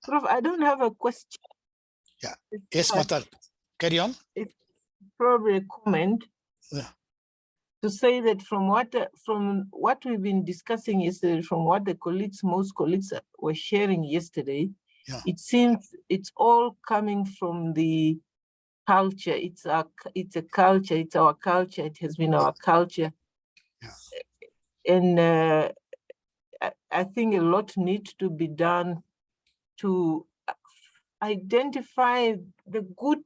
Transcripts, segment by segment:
Prof, I don't have a question. Yeah. Yes, Mata, carry on. It's probably a comment. Yeah. To say that from what we've been discussing yesterday, from what most colleagues were sharing yesterday, Yeah. it seems it's all coming from the culture. It's a culture. It's our culture. It has been our culture. Yeah. And I think a lot needs to be done to identify the good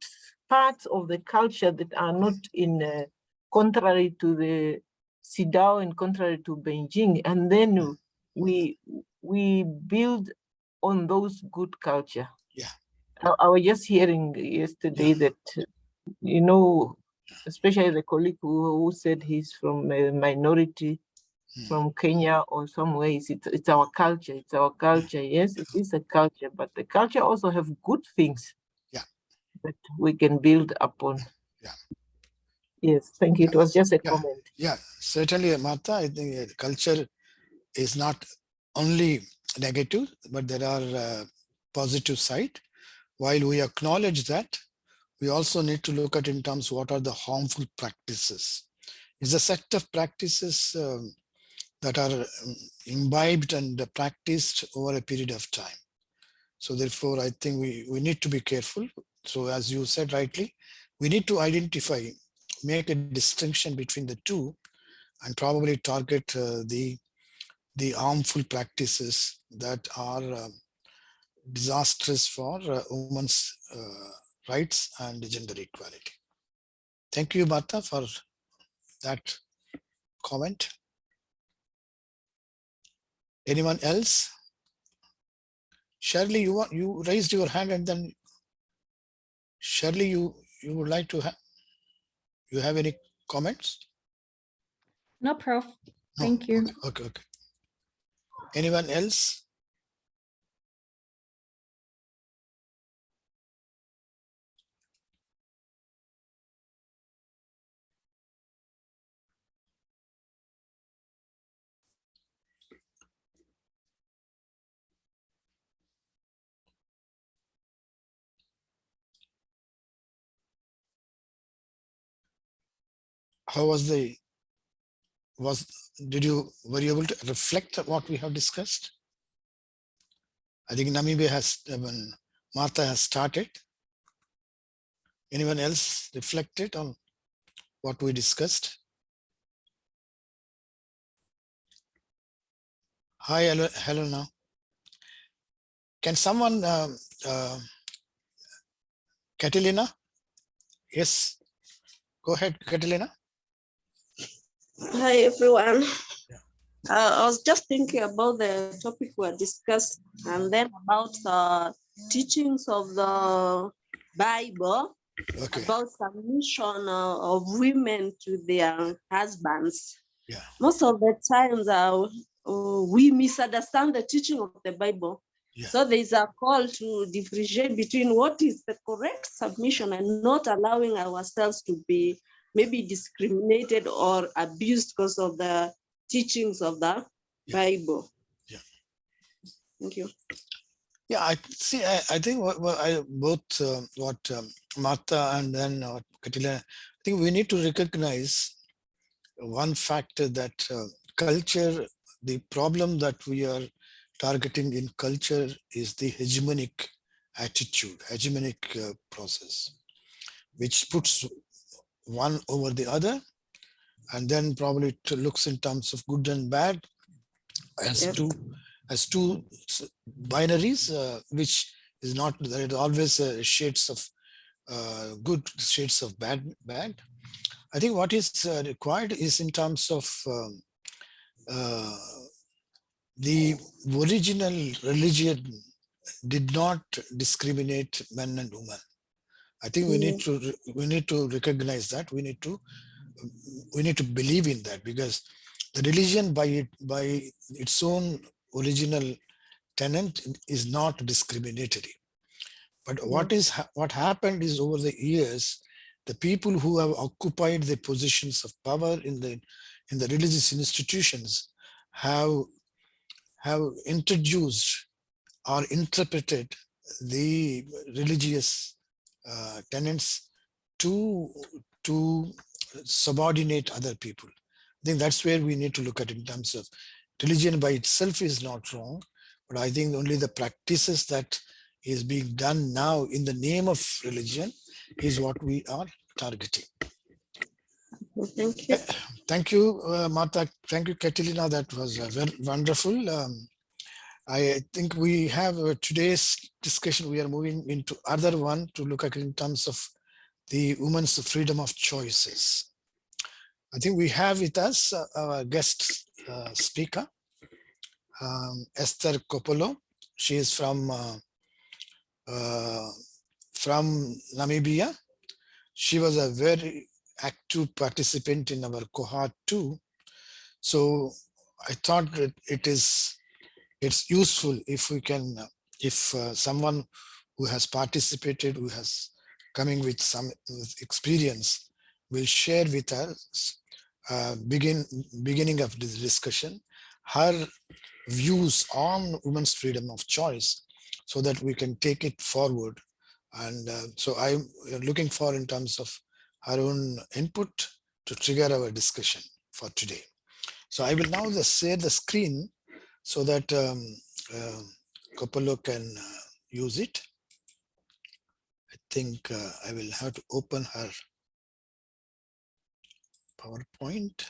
parts of the culture that are not in contrary to the CEDAW and contrary to Beijing, and then we build on those good culture. Yeah. I was just hearing yesterday that, especially the colleague who said he's from a minority from Kenya or somewhere, it's our culture. It's our culture. Yes, it is a culture, but the culture also have good things. Yeah. That we can build upon. Yeah. Yes, thank you. It was just a comment. Yeah, certainly, Martha. I think culture is not only negative, but there are positive side. While we acknowledge that, we also need to look at in terms what are the harmful practices. It's a set of practices that are imbibed and practiced over a period of time. So therefore, I think we need to be careful. So as you said rightly, we need to identify, make a distinction between the two, and probably target the harmful practices that are disastrous for women's rights and gender equality. Thank you, Martha, for that comment. Anyone else? Shirley, you raised your hand, and then Shirley, you would like to have, you have any comments? No, Prof. No? Thank you. Okay. Anyone else? How was were you able to reflect what we have discussed? I think Namibia has, Martha has started. Anyone else reflected on what we discussed? Hi, Helena. Can someone, Catalina? Yes, go ahead, Catalina. Hi, everyone. I was just thinking about the topic we discussed, and then about the teachings of the Bible, about submission of women to their husbands. Yeah. Most of the times we misunderstand the teaching of the Bible. Yeah. So there's a call to differentiate between what is the correct submission and not allowing ourselves to be maybe discriminated or abused because of the teachings of the Bible. Yeah. Thank you. Yeah, I see. I think both what Martha and then Katila, I think we need to recognize one factor that culture, the problem that we are targeting in culture is the hegemonic attitude, hegemonic process, which puts one over the other, and then probably looks in terms of good and bad as two binaries, which is not, there is always shades of good, shades of bad. I think what is required is in terms of the original religion did not discriminate men and women. I think we need to recognize that. We need to believe in that, because the religion by its own original tenet is not discriminatory. But what happened is, over the years, the people who have occupied the positions of power in the religious institutions have introduced or interpreted the religious tenets to subordinate other people. I think that's where we need to look at in terms of religion by itself is not wrong, but I think only the practices that is being done now in the name of religion is what we are targeting. Thank you. Thank you, Martha. Thank you, Catalina. That was very wonderful. I think we have today's discussion. We are moving into other one to look at in terms of the women's freedom of choices. I think we have with us our guest speaker, Esther Kopolo. She is from Namibia. She was a very active participant in our cohort too. So I thought that it's useful if we can, if someone who has participated, who has coming with some experience, will share with us beginning of this discussion, her views on women's freedom of choice, so that we can take it forward. And so I'm looking for in terms of her own input to trigger our discussion for today. So I will now just share the screen so that Kopolo can use it. I think I will have to open her PowerPoint.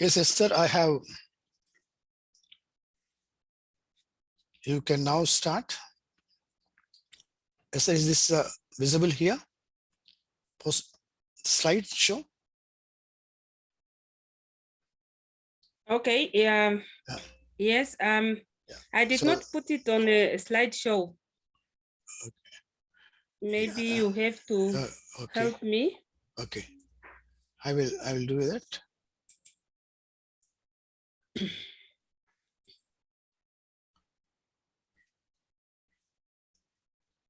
Yes, Esther, I have. You can now start. Esther, is this visible here? Post slide show. Okay. Yes. I did So- not put it on a slideshow. Okay. Maybe Yeah, you have to Okay. help me. Okay. I will do that.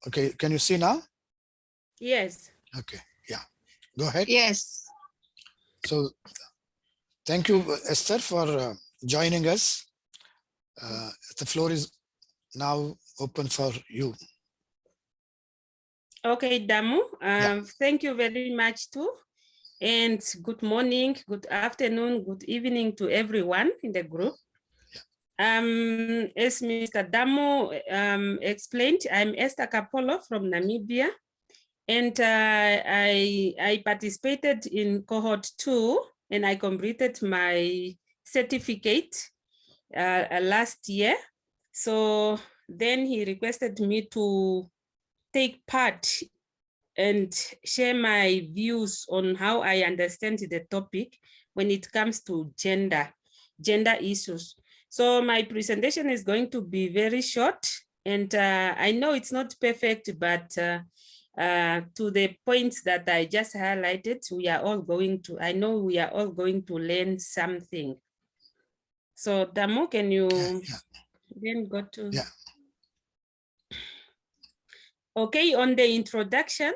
Okay, can you see now? Yes. Okay, yeah, go ahead. Yes. So thank you, Esther, for joining us. The floor is now open for you. Okay, Damu. Yeah. Thank you very much too. And good morning, good afternoon, good evening to everyone in the group. As Mr. Damu explained, I'm Esther Kapolo from Namibia. And I participated in cohort 2 and I completed my certificate last year. So then he requested me to take part and share my views on how I understand the topic when it comes to gender issues. So my presentation is going to be very short, and I know it's not perfect, but to the points that I just highlighted, I know we are all going to learn something. So Damu, can you then go to? Yeah. Okay, on the introduction,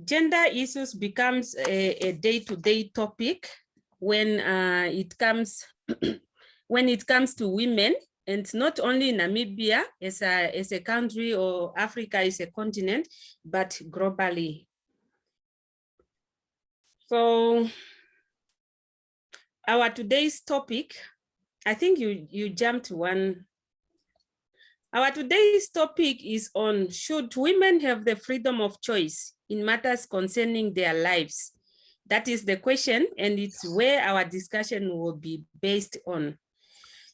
gender issues becomes a day-to-day topic when it comes to women, and not only Namibia as a country or Africa as a continent, but globally. So our today's topic, I think you jumped one. Our today's topic is on, should women have the freedom of choice in matters concerning their lives? That is the question, and it's where our discussion will be based on.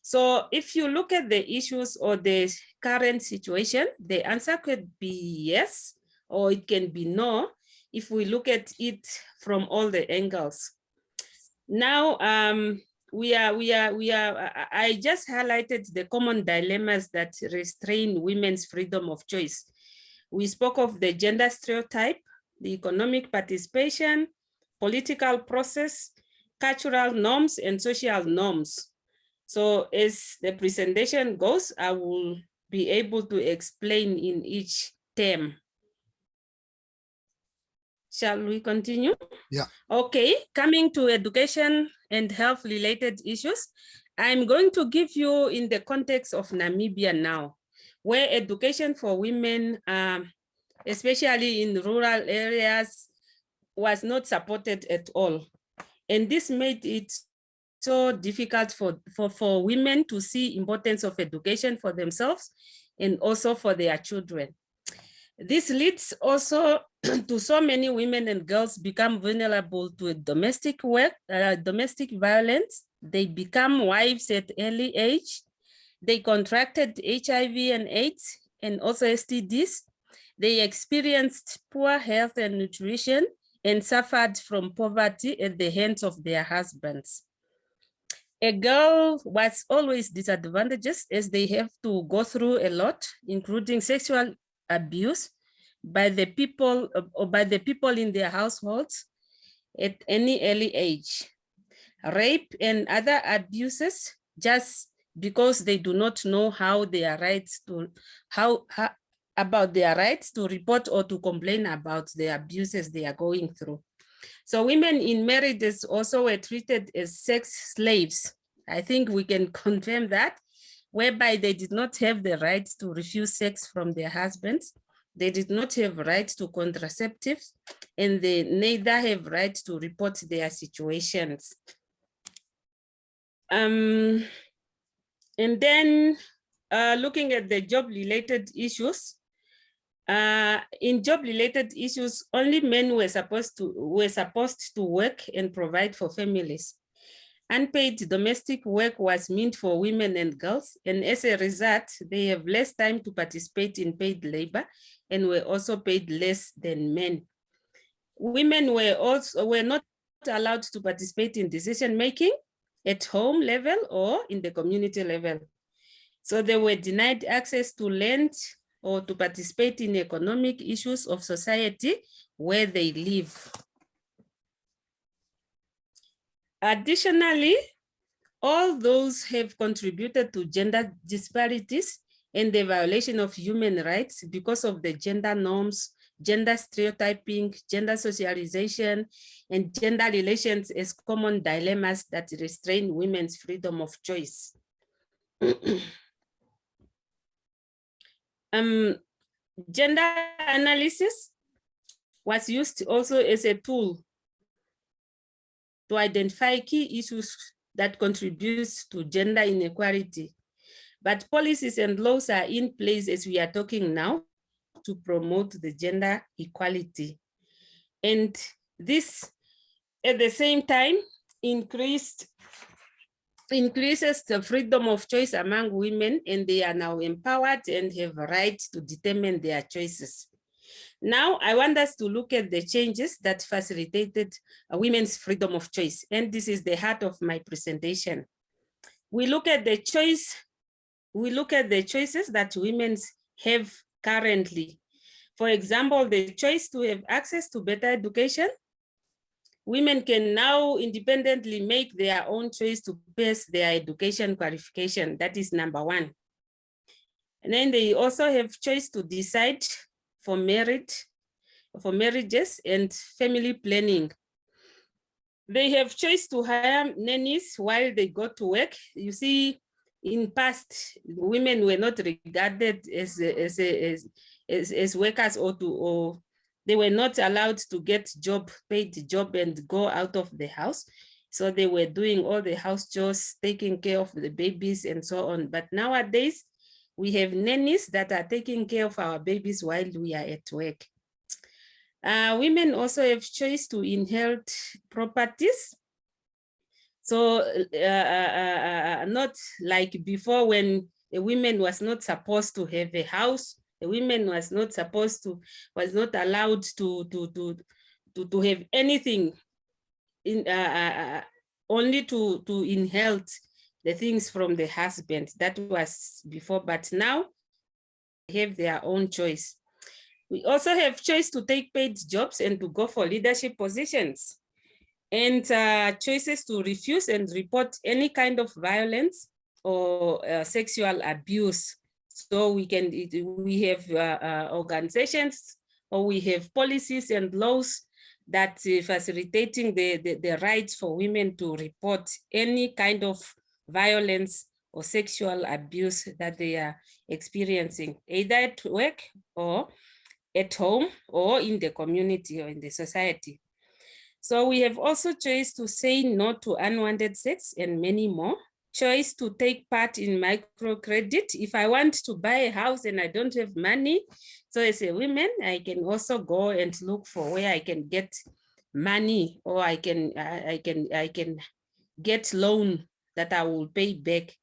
So if you look at the issues or the current situation, the answer could be yes, or it can be no, if we look at it from all the angles. Now, I just highlighted the common dilemmas that restrain women's freedom of choice. We spoke of the gender stereotype, the economic participation, political process, cultural norms, and social norms. So as the presentation goes, I will be able to explain in each term. Shall we continue? Yeah. Okay, coming to education and health related issues, I'm going to give you in the context of Namibia now, where education for women, especially in rural areas, was not supported at all. And this made it so difficult for women to see importance of education for themselves and also for their children. This leads also to so many women and girls become vulnerable to domestic work, domestic violence. They become wives at early age. They contracted HIV and AIDS and also STDs. They experienced poor health and nutrition and suffered from poverty at the hands of their husbands. A girl was always disadvantaged as they have to go through a lot, including sexual abuse by the people in their households at any early age. Rape and other abuses just because they do not know how their rights to about their rights to report or to complain about the abuses they are going through. So women in marriages also were treated as sex slaves. I think we can confirm that, whereby they did not have the right to refuse sex from their husbands. They did not have rights to contraceptives, and they neither have rights to report their situations. And then looking at the job-related issues, in job-related issues, only men were supposed to work and provide for families. Unpaid domestic work was meant for women and girls, and as a result, they have less time to participate in paid labor and were also paid less than men. Women were not allowed to participate in decision-making at home level or in the community level. So they were denied access to land or to participate in economic issues of society where they live. Additionally, all those have contributed to gender disparities and the violation of human rights because of the gender norms, gender stereotyping, gender socialization, and gender relations as common dilemmas that restrain women's freedom of choice. Gender analysis was used also as a tool to identify key issues that contributes to gender inequality. But policies and laws are in place as we are talking now to promote the gender equality. And this, at the same time, increases the freedom of choice among women, and they are now empowered and have a right to determine their choices. Now, I want us to look at the changes that facilitated women's freedom of choice. And this is the heart of my presentation. We look at the choices that women have currently. For example, the choice to have access to better education. Women can now independently make their own choice to pass their education qualification. That is number one. And then they also have choice to decide for marriages and family planning. They have choice to hire nannies while they go to work. You see, in past, women were not regarded as workers or they were not allowed to get paid job and go out of the house. So they were doing all the house chores, taking care of the babies and so on. But nowadays, we have nannies that are taking care of our babies while we are at work. Women also have choice to inherit properties. So not like before, when a woman was not supposed to have a house, a woman was not supposed to, was not allowed to have anything in only to inherit the things from the husband. That was before, but now they have their own choice. We also have choice to take paid jobs and to go for leadership positions, and choices to refuse and report any kind of violence or sexual abuse. So we have organizations, or we have policies and laws that facilitating the rights for women to report any kind of violence or sexual abuse that they are experiencing, either at work or at home or in the community or in the society. So we have also choice to say no to unwanted sex and many more. Choice to take part in microcredit. If I want to buy a house and I don't have money, so as a woman, I can also go and look for where I can get money, or I can get loan that I will pay back.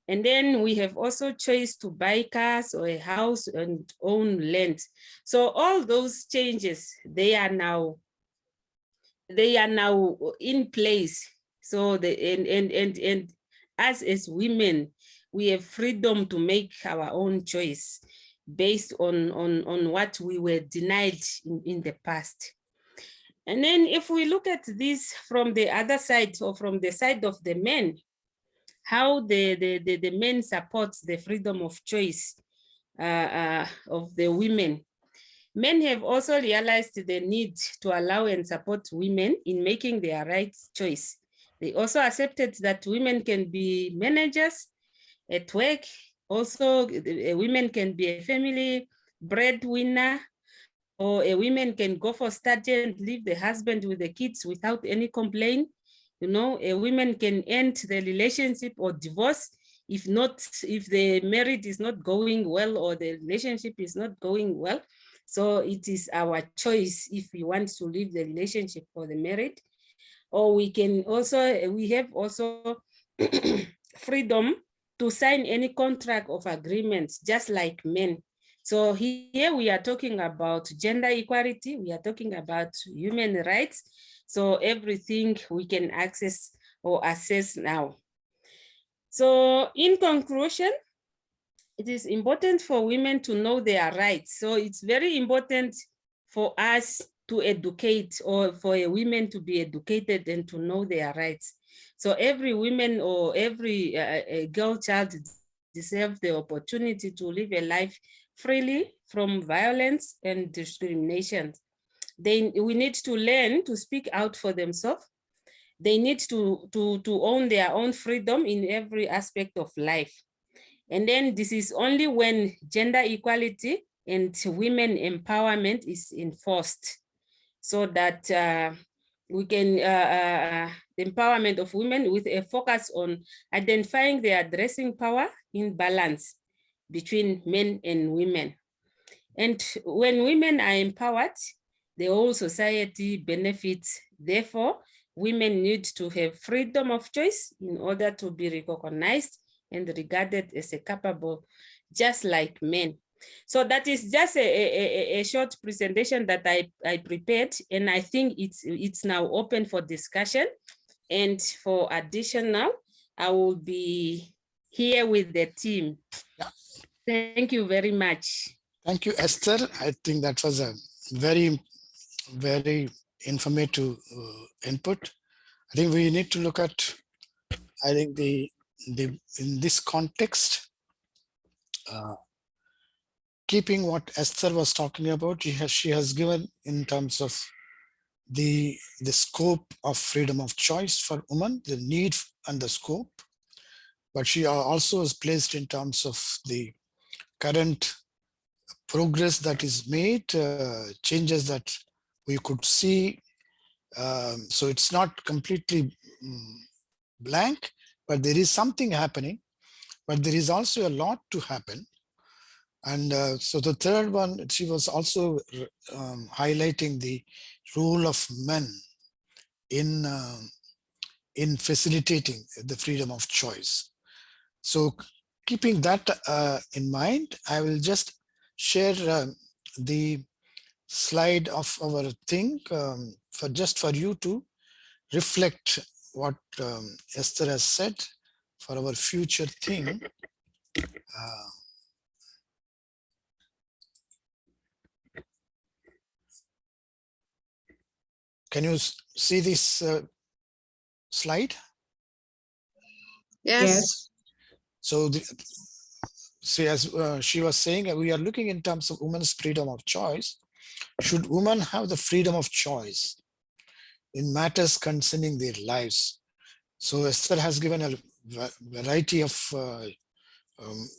And then we have also choice to buy cars or a house and own land. So all those changes, they are now in place. So and as women, we have freedom to make our own choice based on what we were denied in the past. And then if we look at this from the other side, or from the side of the men, how the men supports the freedom of choice of the women. Men have also realized the need to allow and support women in making their right choice. They also accepted that women can be managers at work. Also, women can be a family breadwinner, or a woman can go for study and leave the husband with the kids without any complaint. You know, a woman can end the relationship or divorce if the marriage is not going well, or the relationship is not going well. So it is our choice if we want to leave the relationship or the marriage. Or we have also freedom to sign any contract of agreements, just like men. So here we are talking about gender equality, we are talking about human rights. So everything we can access or assess now. So in conclusion, it is important for women to know their rights. So it's very important for us to educate, or for a women to be educated and to know their rights. So every woman or every girl child deserves the opportunity to live a life freely from violence and discrimination. We need to learn to speak out for themselves. They need to own their own freedom in every aspect of life. And then this is only when gender equality and women empowerment is enforced, so that we can, the empowerment of women with a focus on identifying their addressing power in balance between men and women. And when women are empowered, the whole society benefits. Therefore, women need to have freedom of choice in order to be recognized and regarded as a capable, just like men. So that is just a short presentation that I prepared, and I think it's now open for discussion. And for additional, I will be here with the team. Yeah. Thank you very much. Thank you, Esther. I think that was a very, very informative input. I think we need to look at, I think in this context, keeping what Esther was talking about, she has given in terms of the scope of freedom of choice for women, the need and the scope, but she also is placed in terms of the current progress that is made, changes that we could see. So it's not completely blank, but there is something happening, but there is also a lot to happen. And so the third one, she was also highlighting the role of men in in facilitating the freedom of choice. So keeping that in mind, I will just share the slide of our thing for you to reflect what Esther has said for our future thing. Can you see this slide? Yes. So, as she was saying, we are looking in terms of women's freedom of choice. Should women have the freedom of choice in matters concerning their lives? So Esther has given a variety of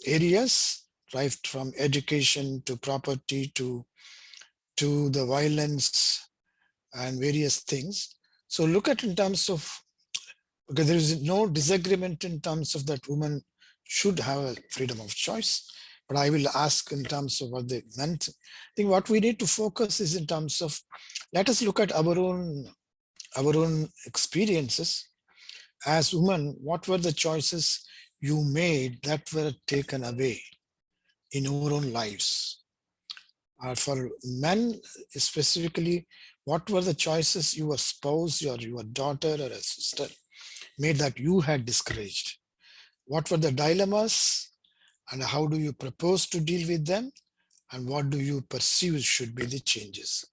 areas, right from education to property to the violence and various things. So look at in terms of, okay, there is no disagreement in terms of that women should have a freedom of choice, but I will ask in terms of what they meant. I think what we need to focus is in terms of, let us look at our own experiences as women. What were the choices you made that were taken away in our own lives? For men specifically, what were the choices your spouse or your daughter or a sister made that you had discouraged? What were the dilemmas and how do you propose to deal with them? And what do you perceive should be the changes?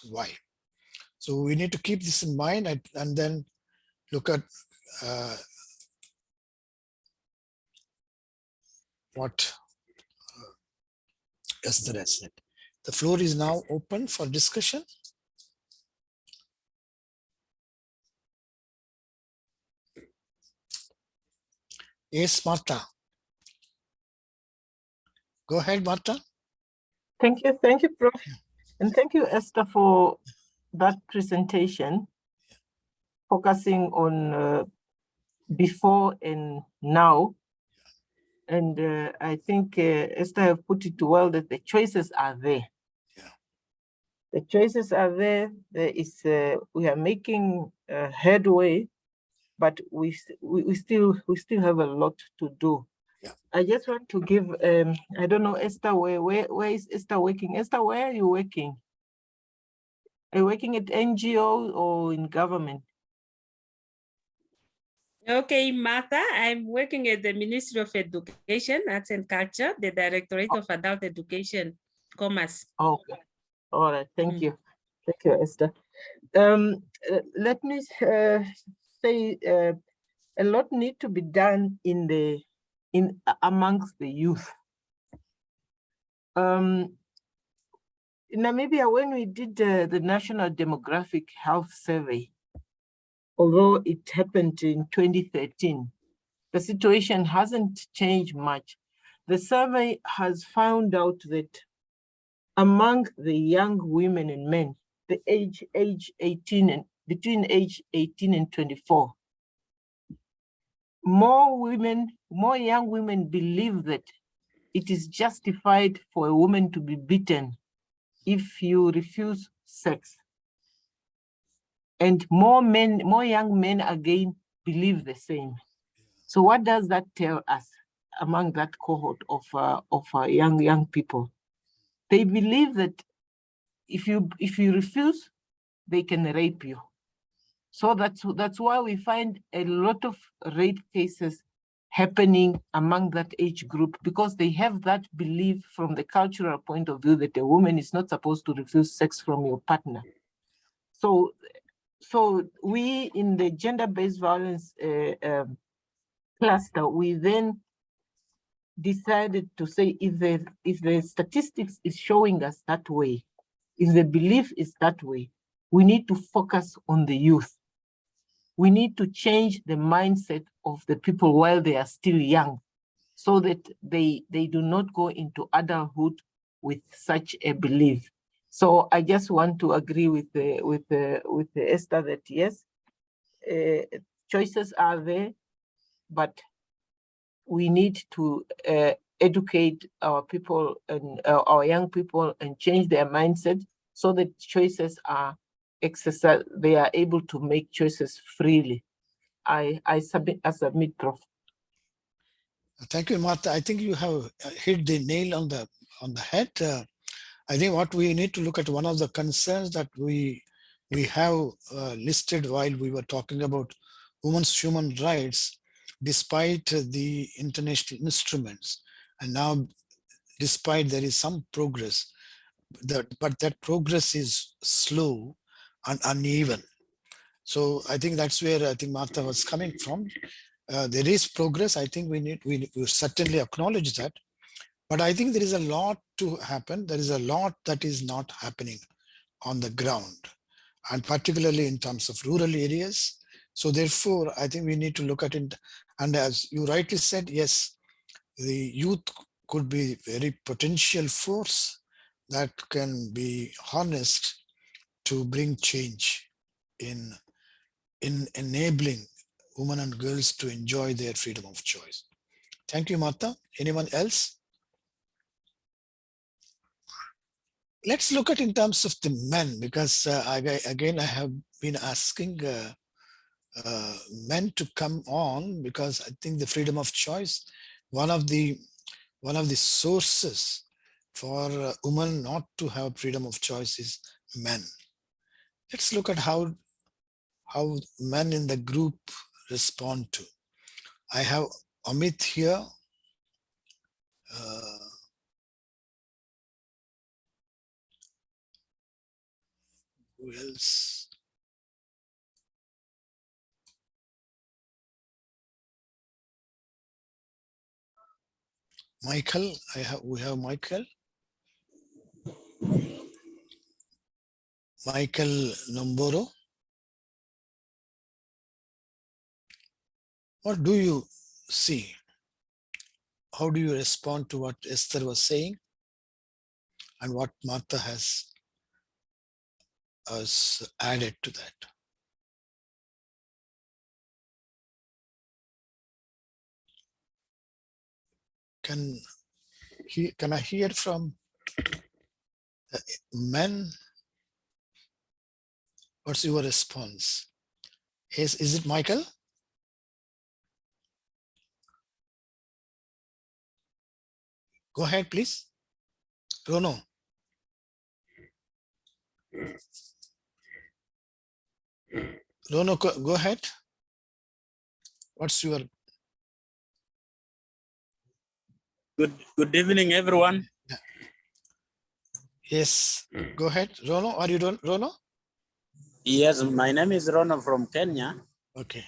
Why? So we need to keep this in mind and then look at what Esther has said. The floor is now open for discussion. Yes, Martha. Go ahead, Martha. Thank you, Prof. And thank you, Esther, for that presentation, focusing on before and now. And I think Esther have put it well that the choices are there. Yeah. The choices are there. There is we are making headway, but we still have a lot to do. Yeah. I just want to give I don't know, Esther, where is Esther working? Esther, where are you working? Are you working at NGO or in government? Okay, Martha, I'm working at the Ministry of Education, Arts and Culture, the Directorate of Adult Education, Commerce. Okay, all right, thank you, Esther. Let me say a lot need to be done amongst the youth. In Namibia, when we did the National Demographic Health Survey, although it happened in 2013, the situation hasn't changed much. The survey has found out that among the young women and men, the age 18 and between age 18 and 24, more young women believe that it is justified for a woman to be beaten if you refuse sex. And more young men again believe the same. So what does that tell us among that cohort of young people? They believe that if you refuse, they can rape you. So that's why we find a lot of rape cases happening among that age group, because they have that belief from the cultural point of view that a woman is not supposed to refuse sex from your partner. So we in the gender-based violence cluster, we then decided to say if the statistics is showing us that way, if the belief is that way, we need to focus on the youth. We need to change the mindset of the people while they are still young, so that they do not go into adulthood with such a belief. So I just want to agree with Esther that yes, choices are there, but we need to educate our people and our young people and change their mindset so that choices are exercised, they are able to make choices freely. I submit, Prof. Thank you, Martha. I think you have hit the nail on the head. I think what we need to look at, one of the concerns that we have listed while we were talking about women's human rights, despite the international instruments, and now despite there is some progress, but that progress is slow and uneven. So I think that's where I think Martha was coming from. There is progress. I think we certainly acknowledge that. But I think there is a lot to happen. There is a lot that is not happening on the ground, and particularly in terms of rural areas. So therefore, I think we need to look at it. And as you rightly said, yes, the youth could be very potential force that can be harnessed to bring change in enabling women and girls to enjoy their freedom of choice. Thank you, Martha. Anyone else? Let's look at in terms of the men, because again, I have been asking men to come on, because I think the freedom of choice, one of the sources for women not to have freedom of choice is men. Let's look at how men in the group respond to. I have Amit here. Who else? Michael, we have Michael. Michael Nomboro. What do you see? How do you respond to what Esther was saying and what Martha has added to that? Can I hear from men? What's your response? Is it Michael? Go ahead, please. Rono. Rono, go ahead. What's your... Good evening, everyone. Yes, go ahead. Rono, are you Rono? Yes, my name is Rono from Kenya. Okay.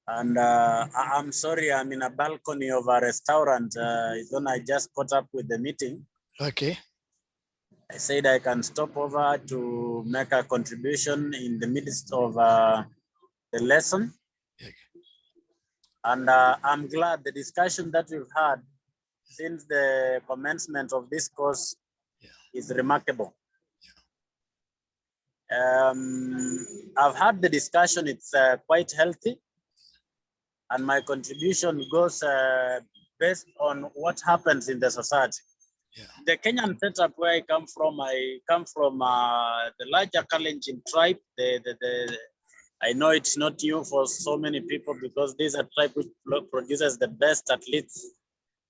And I'm sorry, I'm in a balcony of a restaurant. It's when I just caught up with the meeting. Okay. I said I can stop over to make a contribution in the midst of the lesson. Okay. And I'm glad the discussion that we've had since the commencement of this course is remarkable. I've had the discussion, it's quite healthy. And my contribution goes based on what happens in the society. Yeah. The Kenyan setup where I come from the larger Kalenjin tribe. I know it's not new for so many people because this is a tribe which produces the best athletes,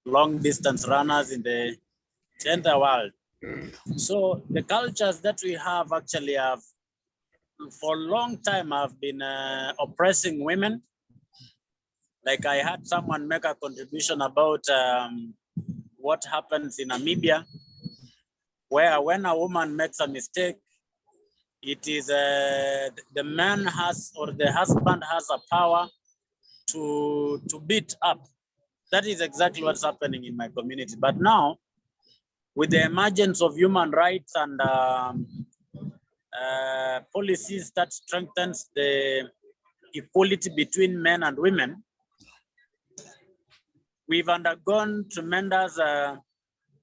long distance runners in the entire world. So the cultures that we have actually have, for a long time, have been oppressing women. Like I had someone make a contribution about what happens in Namibia, where when a woman makes a mistake, it is the man has, or the husband has a power to beat up. That is exactly what's happening in my community. But now, with the emergence of human rights and policies that strengthens the equality between men and women, we've undergone tremendous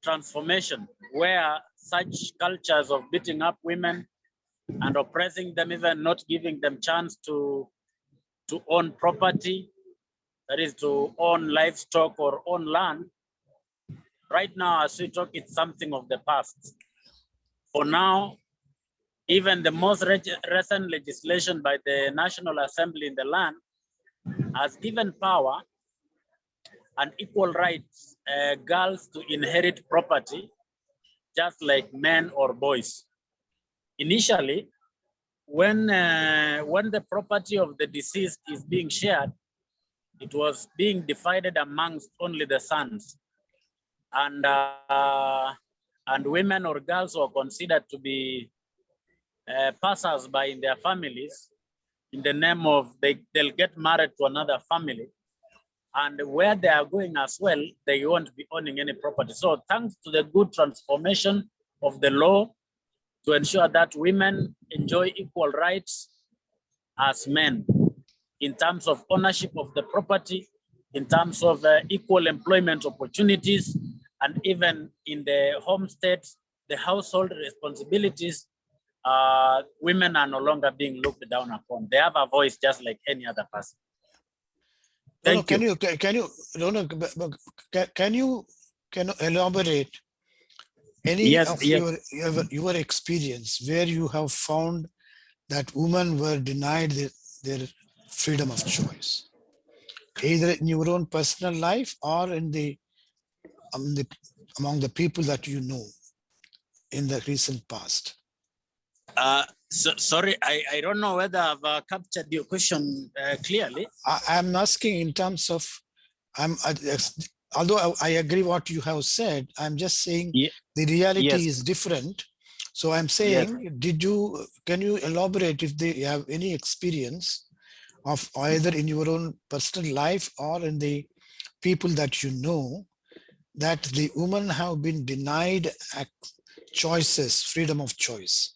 transformation where such cultures of beating up women and oppressing them, even not giving them chance to own property, that is to own livestock or own land. Right now, as we talk, it's something of the past. For now, Even the most recent legislation by the National Assembly in the land has given power and equal rights girls to inherit property just like men or boys. Initially, when the property of the deceased is being shared, it was being divided amongst only the sons, and women or girls were considered to be passers-by in their families, in the name of they'll get married to another family, and where they are going as well, they won't be owning any property. So thanks to the good transformation of the law to ensure that women enjoy equal rights as men in terms of ownership of the property, in terms of equal employment opportunities, and even in the homestead, the household responsibilities, women are no longer being looked down upon. They have a voice just like any other person. Thank you. Can you elaborate any Yes, of yes. your experience where you have found that women were denied their freedom of choice, either in your own personal life or in among the people that you know in the recent past? Sorry, I don't know whether I've captured your question clearly. I'm asking in terms of, although I agree what you have said, I'm just saying the reality Yes. is different. So I'm saying, can you elaborate if they have any experience of either in your own personal life or in the people that you know, that the women have been denied choices, freedom of choice?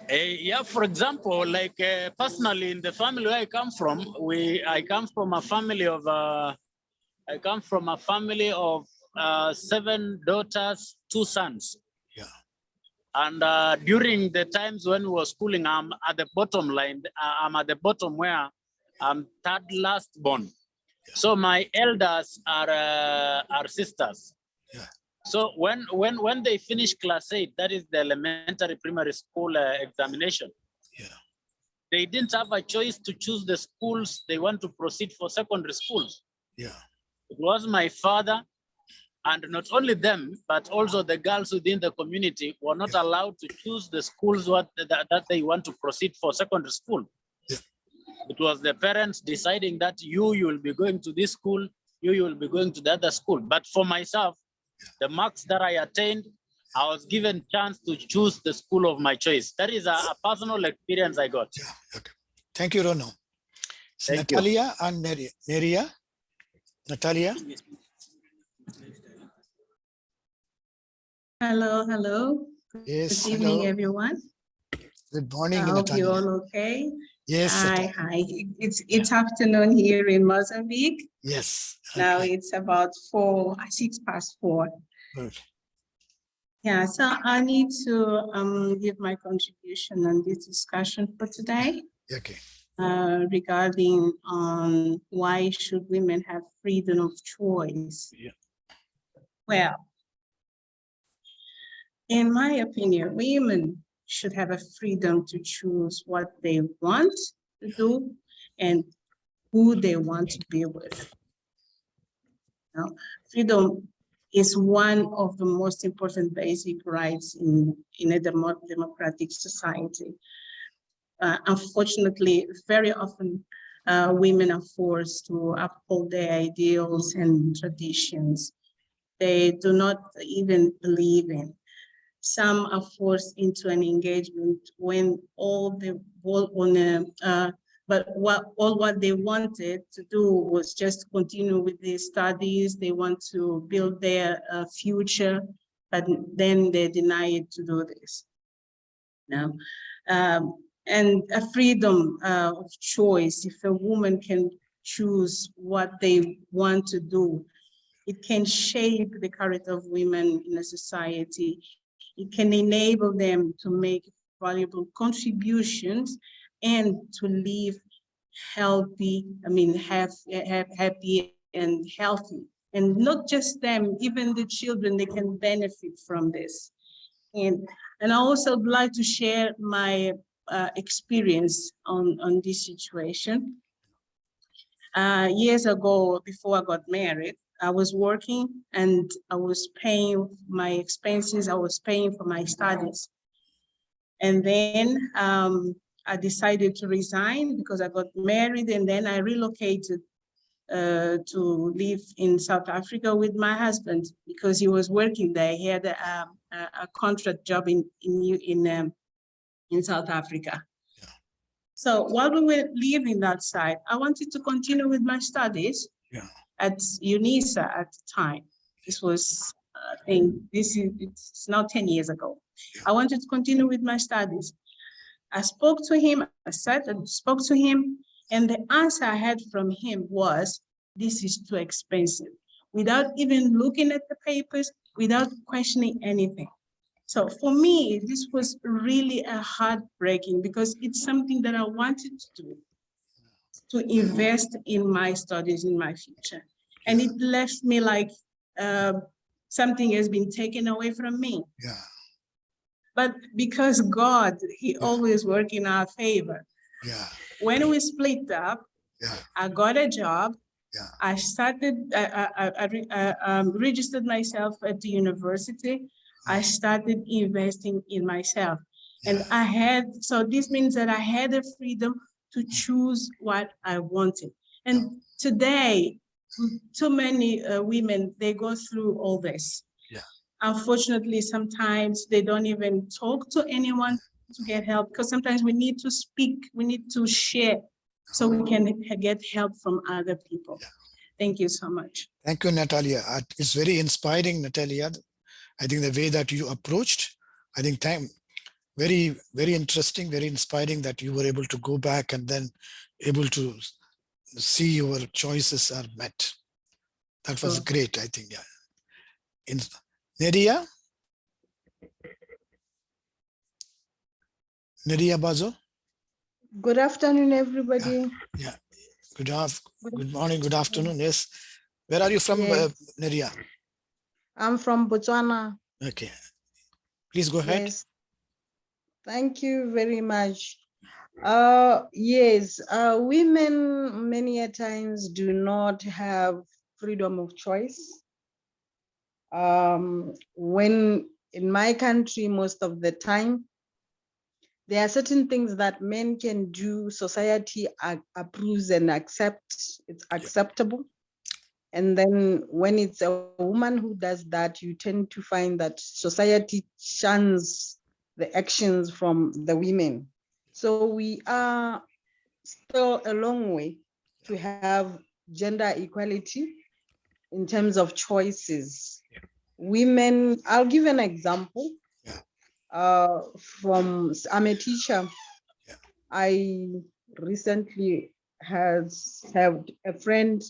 Yeah, for example, like personally in the family where I come from, I come from a family of 7 daughters, 2 sons. Yeah. And during the times when we were schooling, I'm at the bottom line. I'm at the bottom where I'm third last born. Yeah. So my elders are sisters. Yeah. So when they finish class 8, that is the elementary primary school examination, Yeah. they didn't have a choice to choose the schools they want to proceed for secondary schools. Yeah. It was my father, and not only them, but also the girls within the community were not allowed to choose the schools that they want to proceed for secondary school. Yeah. It was the parents deciding that you will be going to this school, you will be going to the other school. But for myself, the marks that I attained, I was given chance to choose the school of my choice. That is a personal experience I got. Yeah. Okay. Thank you, Rono. Thank you. Natalia and Neria. Natalia. Hello. Yes. Good evening, Hello. everyone. Good morning, I hope Natalia. you're all okay. Yes. Hi. It's afternoon here in Mozambique. Yes. Now Okay. it's about 6 past 4. Good. Yeah, so I need to give my contribution on this discussion for today. Okay. Regarding why should women have freedom of choice? Yeah. Well, in my opinion, women should have a freedom to choose what they want to do and who they want to be with. Now, freedom is one of the most important basic rights in a democratic society. Unfortunately, very often women are forced to uphold their ideals and traditions they do not even believe in. Some are forced into an engagement when what they wanted to do was just continue with their studies. They want to build their future, but then they're denied to do this. Now, and a freedom of choice, if a woman can choose what they want to do, it can shape the character of women in a society. It can enable them to make valuable contributions and to live happy and healthy. And not just them, even the children, they can benefit from this. And I also would like to share my experience on this situation. Years ago, before I got married, I was working and I was paying my expenses. I was paying for my studies. And then I decided to resign because I got married, and then I relocated to live in South Africa with my husband because he was working there. He had a contract job in South Africa. Yeah. So while we were living that side, I wanted to continue with my studies at UNISA at the time. This was, I think, it's now 10 years ago. I wanted to continue with my studies. I spoke to him, I sat and spoke to him, and the answer I had from him was, this is too expensive, without even looking at the papers, without questioning anything. So for me, this was really a heartbreaking because it's something that I wanted to do, to invest in my studies, in my future. And it left me like something has been taken away from me. Yeah. But because God, he always works in our favor. Yeah. When we split up, I got a job. I started, I registered myself at the university. I started investing in myself. And I had, so this means that I had the freedom to choose what I wanted. And today, too many women, they go through all this. Unfortunately, sometimes they don't even talk to anyone to get help, because sometimes we need to speak, we need to share so we can get help from other people. Thank you so much. Thank you, Natalia. It's very inspiring, Natalia. I think the way that you approached, I think very, very interesting, very inspiring that you were able to go back and then able to see your choices are met. That was great, I think. In Neria Bazo. Good afternoon, everybody. Good morning, good afternoon. Yes. Where are you from, Neria? I'm from Botswana. Okay. Please go ahead. Yes. Thank you very much. Yes, women many a times do not have freedom of choice. When in my country, most of the time, there are certain things that men can do, society approves and accepts, it's acceptable. And then when it's a woman who does that, you tend to find that society shuns the actions from the women. So we are still a long way to have gender equality in terms of choices. Women, I'll give an example. I'm a teacher. I recently had a friend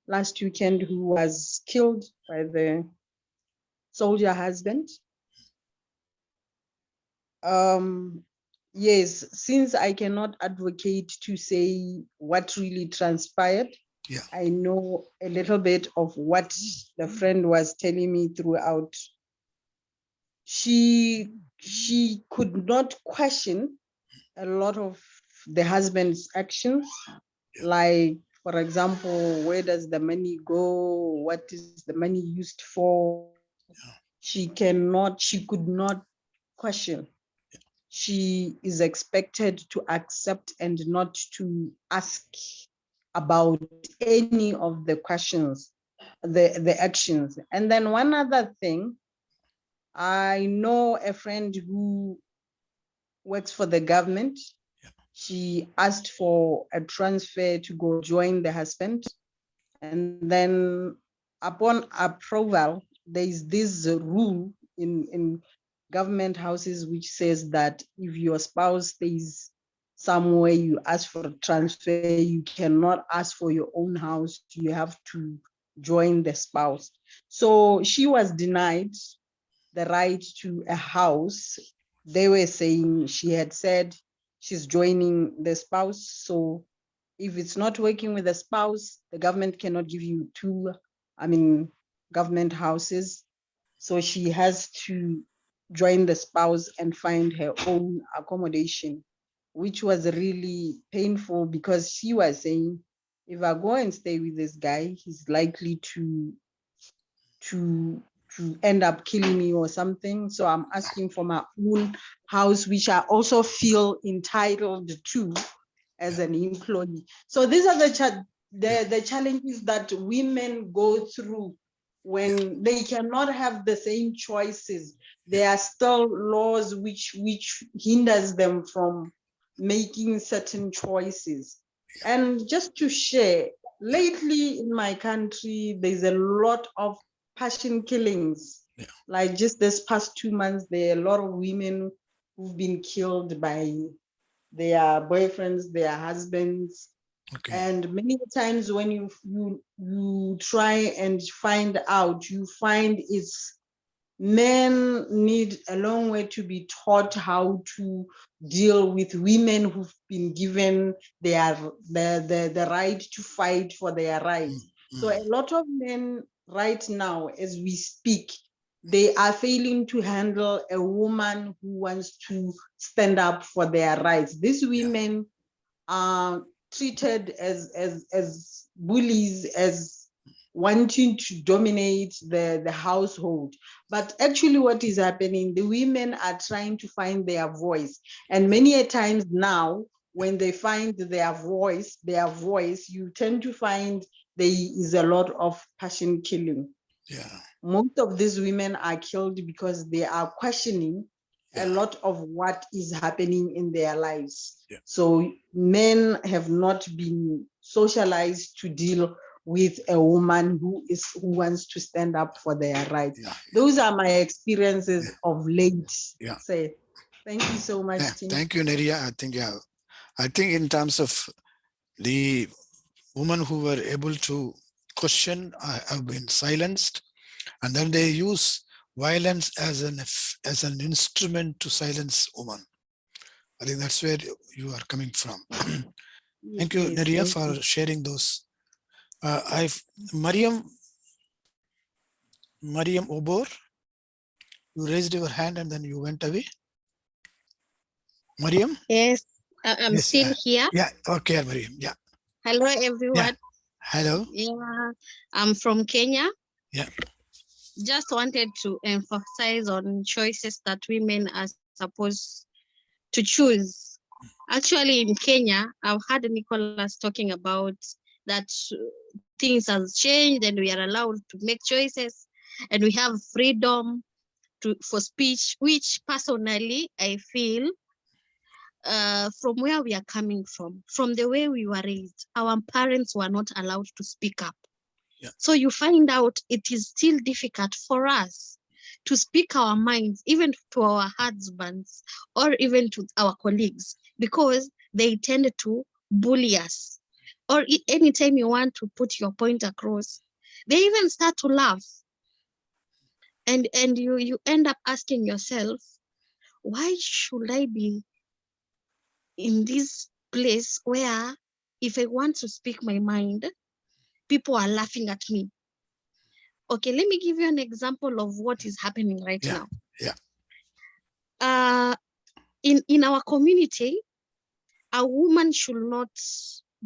last weekend who was killed by the soldier husband. Yes, since I cannot advocate to say what really transpired, I know a little bit of what the friend was telling me throughout. She could not question a lot of the husband's actions, like, for example, where does the money go? What is the money used for? She could not question. She is expected to accept and not to ask about any of the questions, the actions. And then one other thing, I know a friend who works for the government. She asked for a transfer to go join the husband. And then upon approval, there is this rule in government houses which says that if your spouse stays somewhere, you ask for a transfer, you cannot ask for your own house, you have to join the spouse. So she was denied the right to a house. They were saying, she had said she's joining the spouse. So if it's not working with the spouse, the government cannot give you two, government houses. So she has to join the spouse and find her own accommodation, which was really painful because she was saying, if I go and stay with this guy, he's likely to end up killing me or something. So I'm asking for my own house, which I also feel entitled to as an employee. So these are the challenges that women go through when they cannot have the same choices. There are still laws which hinders them from making certain choices. And just to share, lately in my country, there's a lot of passion killings. Yeah. Like just this past 2 months, there are a lot of women who've been killed by their boyfriends, their husbands. Okay. And many times when you try and find out, you find it's men need a long way to be taught how to deal with women who've been given the right to fight for their rights. So a lot of men right now, as we speak, they are failing to handle a woman who wants to stand up for their rights. These women are treated as bullies, as wanting to dominate the household. But actually what is happening, the women are trying to find their voice. And many a times now, when they find their voice, you tend to find there is a lot of passion killing. Yeah. Most of these women are killed because they are questioning a lot of what is happening in their lives. Yeah. So men have not been socialized to deal with a woman who wants to stand up for their rights. Yeah. Those are my experiences of late. Yeah. Say, thank you so much, team. Thank you, Neria. I think in terms of the women who were able to question have been silenced, and then they use violence as an instrument to silence women. I think that's where you are coming from. Thank you, Yes, Neria, thank for you. sharing those. Mariam Obor, you raised your hand and then you went away. Mariam? Yes, I'm Yes, still here. Yeah, okay, Mariam. Yeah. Hello, everyone. Yeah. Hello. Yeah, I'm from Kenya. Yeah. Just wanted to emphasize on choices that women are supposed to choose. Actually, in Kenya, I've heard Nicholas talking about that things have changed and we are allowed to make choices and we have freedom for speech, which personally I feel from where we are coming from the way we were raised, our parents were not allowed to speak up. Yeah. So you find out it is still difficult for us to speak our minds, even to our husbands or even to our colleagues, because they tend to bully us. Or anytime you want to put your point across, they even start to laugh. And you end up asking yourself, why should I be in this place where if I want to speak my mind, people are laughing at me? Okay, let me give you an example of what is happening right now. Yeah. In our community, a woman should not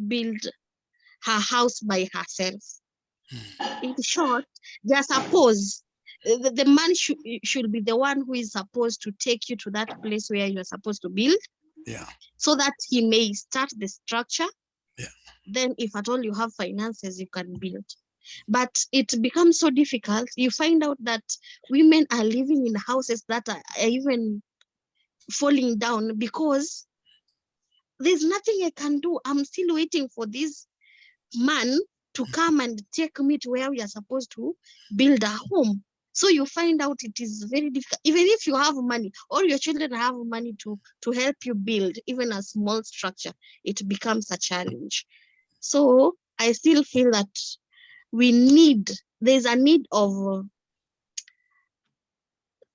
build her house by herself. In short, they are supposed, the man should be the one who is supposed to take you to that place where you are supposed to build. Yeah. So that he may start the structure. Yeah. Then if at all you have finances, you can build. But it becomes so difficult. You find out that women are living in houses that are even falling down because there's nothing I can do. I'm still waiting for this man to come and take me to where we are supposed to build a home. So you find out it is very difficult. Even if you have money or your children have money to help you build even a small structure, it becomes a challenge. So I still feel that there's a need of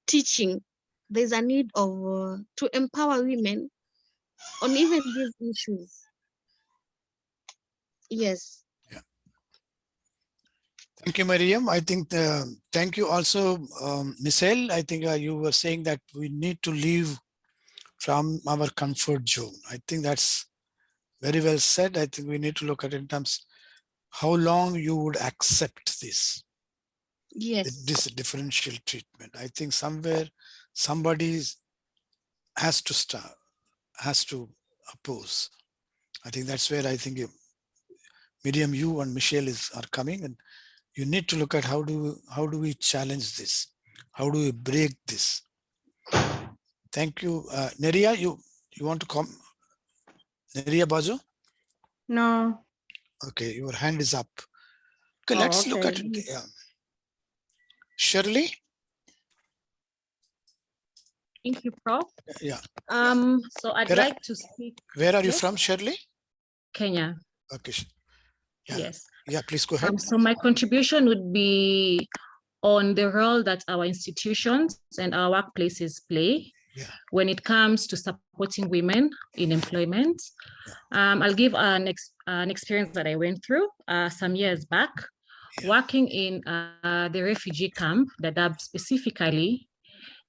teaching. There's a need of to empower women on even these issues. Yes. Yeah. Thank you, Mariam. I think thank you also, Michelle. I think you were saying that we need to leave from our comfort zone. I think that's very well said. I think we need to look at it in terms how long you would accept this Yes. differential treatment. I think somewhere somebody has to start, has to oppose. I think that's where I think Miriam, you and Michelle are coming, and you need to look at how do we challenge this? How do we break this? Thank you. Neria, you want to come? Neria Bajo? No. Okay, your hand is up. Okay, Oh, let's look at okay. it. Yeah. Shirley? Thank you, Prof. Yeah. So I'd Where are- like to speak Where are you Yes. from, Shirley? Kenya. Okay. Yeah. Yes. Yeah, please go ahead. So my contribution would be on the role that our institutions and our workplaces play Yeah. when it comes to supporting women in employment. I'll give an experience that I went through some years back, working in the refugee camp, Dadaab specifically,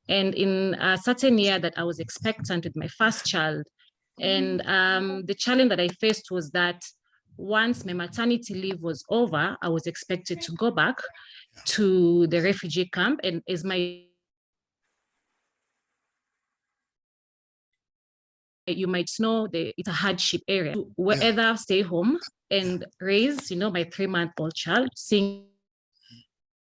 and in a certain year that I was expectant with my first child. And the challenge that I faced was that once my maternity leave was over, I was expected to go back to the refugee camp. And as you might know, it's a hardship area. Either stay home and raise, my 3-month-old child, seeing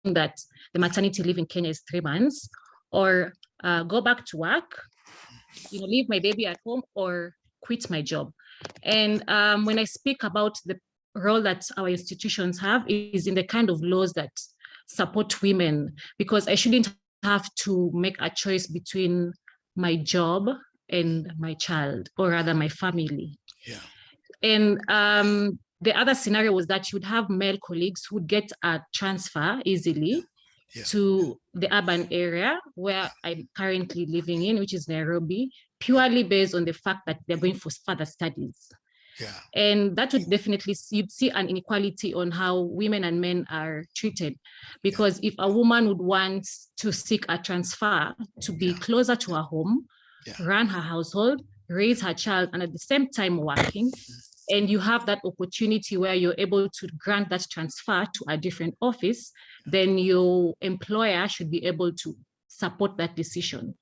that the maternity leave in Kenya is 3 months, or go back to work, leave my baby at home, or quit my job. And when I speak about the role that our institutions have is in the kind of laws that support women, because I shouldn't have to make a choice between my job and my child, or rather my family. Yeah. And the other scenario was that you would have male colleagues who would get a transfer easily to the urban area where I'm currently living in, which is Nairobi, purely based on the fact that they're going for further studies. Yeah. And that would definitely, you'd see an inequality on how women and men are treated. Because if a woman would want to seek a transfer to be closer to her home, run her household, raise her child, and at the same time working, and you have that opportunity where you're able to grant that transfer to a different office, then your employer should be able to support that decision.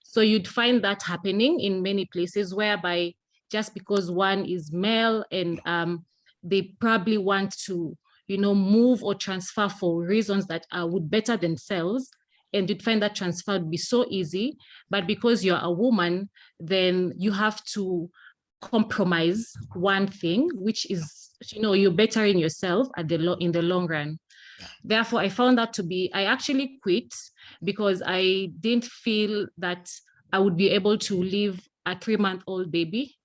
So you'd find that happening in many places, whereby just because one is male and they probably want to, move or transfer for reasons that would better themselves, and you'd find that transfer would be so easy. But because you're a woman, then you have to compromise one thing, which is, you're bettering yourself in the long run. Therefore, I found that to be, I actually quit because I didn't feel that I would be able to leave a 3-month-old baby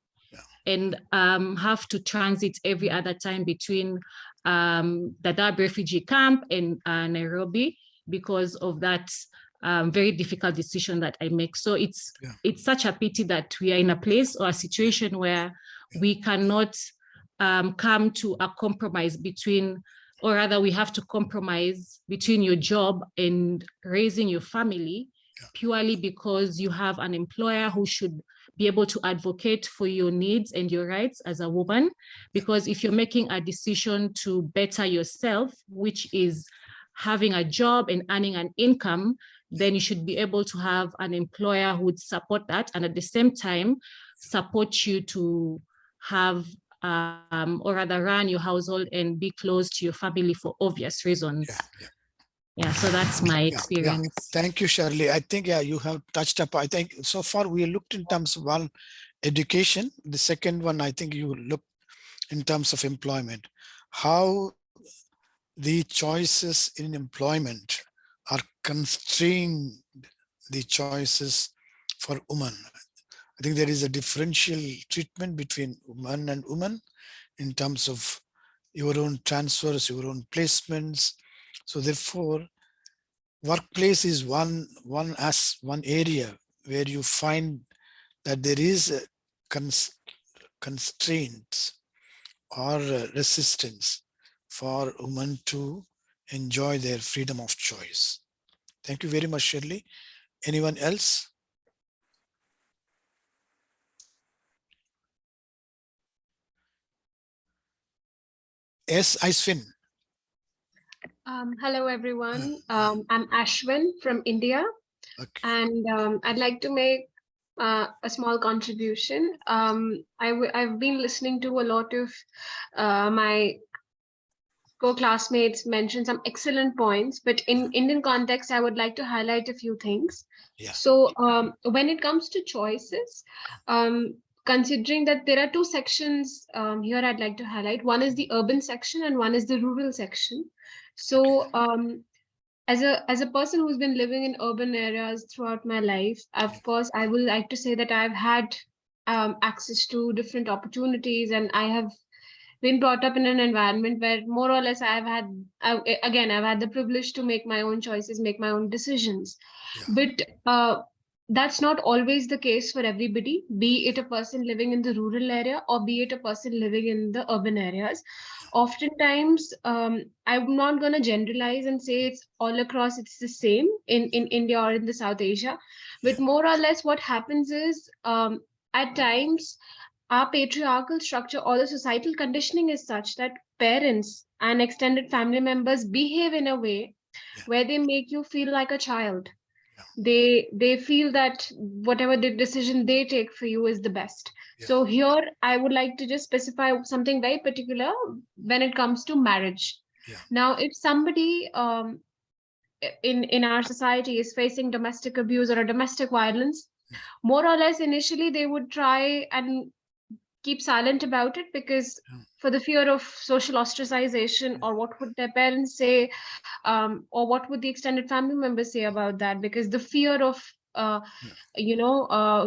and have to transit every other time between the Dadaab refugee camp and Nairobi because of that very difficult decision that I make. So it's such a pity that we are in a place or a situation where we cannot come to a compromise between, or rather we have to compromise between your job and raising your family purely because you have an employer who should be able to advocate for your needs and your rights as a woman. Because if you're making a decision to better yourself, which is having a job and earning an income, then you should be able to have an employer who would support that and at the same time support you to have or rather run your household and be close to your family for obvious reasons. Yeah, so that's my experience. Thank you, Shirley. I think, you have touched up. I think so far we looked in terms of one, education. The second one, I think you looked in terms of employment. How the choices in employment are constrained the choices for women. I think there is a differential treatment between woman and woman in terms of your own transfers, your own placements. So therefore, workplace is one area where you find that there is a constraints or resistance for women to enjoy their freedom of choice. Thank you very much, Shirley. Anyone else? Yes, Aisvin. Hello, everyone. I'm Ashwin from India, Okay. and I'd like to make a small contribution. I've been listening to a lot of my co-classmates mention some excellent points, but in Indian context, I would like to highlight a few things. Yeah. So when it comes to choices, considering that there are two sections here I'd like to highlight. One is the urban section and one is the rural section. So as a person who's been living in urban areas throughout my life, of course, I will like to say that I've had access to different opportunities, and I have been brought up in an environment where more or less I've had the privilege to make my own choices, make my own decisions. Yeah. But that's not always the case for everybody, be it a person living in the rural area or be it a person living in the urban areas. Oftentimes, I'm not going to generalize and say it's all across, it's the same in India or in the South Asia. But more or less what happens is at times, our patriarchal structure or the societal conditioning is such that parents and extended family members behave in a way where they make you feel like a child. They feel that whatever the decision they take for you is the best. So here I would like to just specify something very particular when it comes to marriage. Now, if somebody in our society is facing domestic abuse or a domestic violence, more or less initially they would try and keep silent about it because for the fear of social ostracization or what would their parents say, or what would the extended family members say about that, because the fear of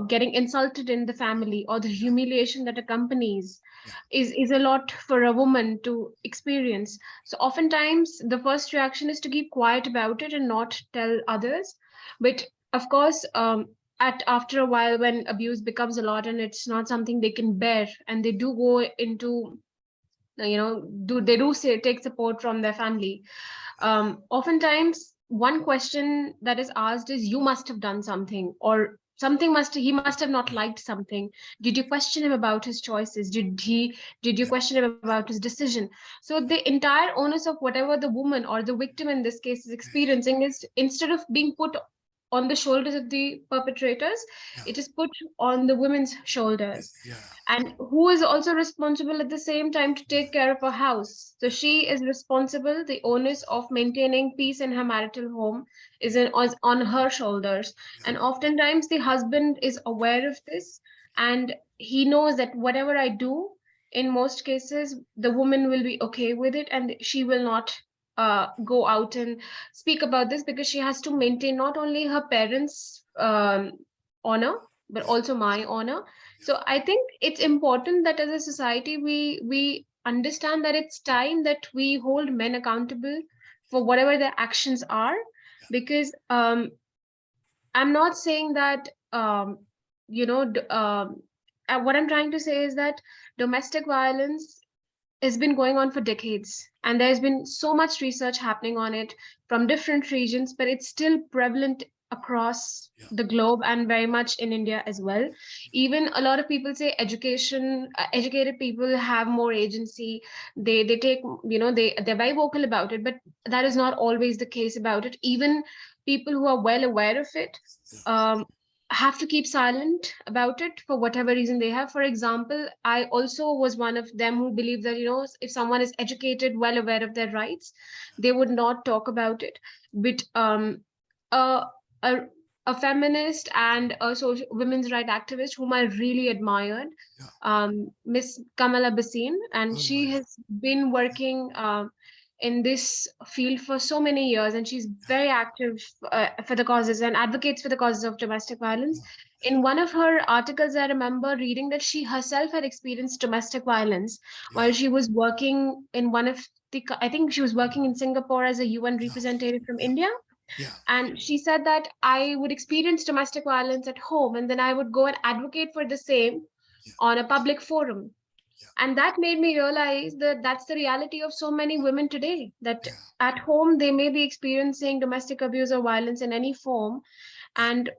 getting insulted in the family or the humiliation that accompanies is a lot for a woman to experience. So oftentimes the first reaction is to keep quiet about it and not tell others. But of course, after a while, when abuse becomes a lot and it's not something they can bear, and they do go into, they do say take support from their family. Oftentimes one question that is asked is, you must have done something, or he must have not liked something. Did you question him about his choices? Did you question him about his decision? So the entire onus of whatever the woman or the victim in this case is experiencing is, instead of being put on the shoulders of the perpetrators, it is put on the women's shoulders. And who is also responsible at the same time to take care of her house. So she is responsible. The onus of maintaining peace in her marital home is on her shoulders. And oftentimes the husband is aware of this, and he knows that whatever I do, in most cases, the woman will be okay with it, and she will not go out and speak about this, because she has to maintain not only her parents' honor, but also my honor. So I think it's important that as a society, we understand that it's time that we hold men accountable for whatever their actions are, because I'm not saying that, what I'm trying to say is that domestic violence has been going on for decades, and there's been so much research happening on it from different regions, but it's still prevalent across the globe and very much in India as well. Even a lot of people say educated people have more agency. They take, they're very vocal about it, but that is not always the case about it. Even people who are well aware of it have to keep silent about it for whatever reason they have. For example, I also was one of them who believed that, if someone is educated, well aware of their rights, they would not talk about it. But a feminist and a social women's rights activist whom I really admired, Miss Kamala Bhasin, and she has been working in this field for so many years, and she's very active for the causes and advocates for the causes of domestic violence. In one of her articles, I remember reading that she herself had experienced domestic violence while she was working in I think she was working in Singapore as a UN representative from India. And she said that I would experience domestic violence at home, and then I would go and advocate for the same on a public forum. And that made me realize that that's the reality of so many women today, that Yeah. at home they may be experiencing domestic abuse or violence in any form, and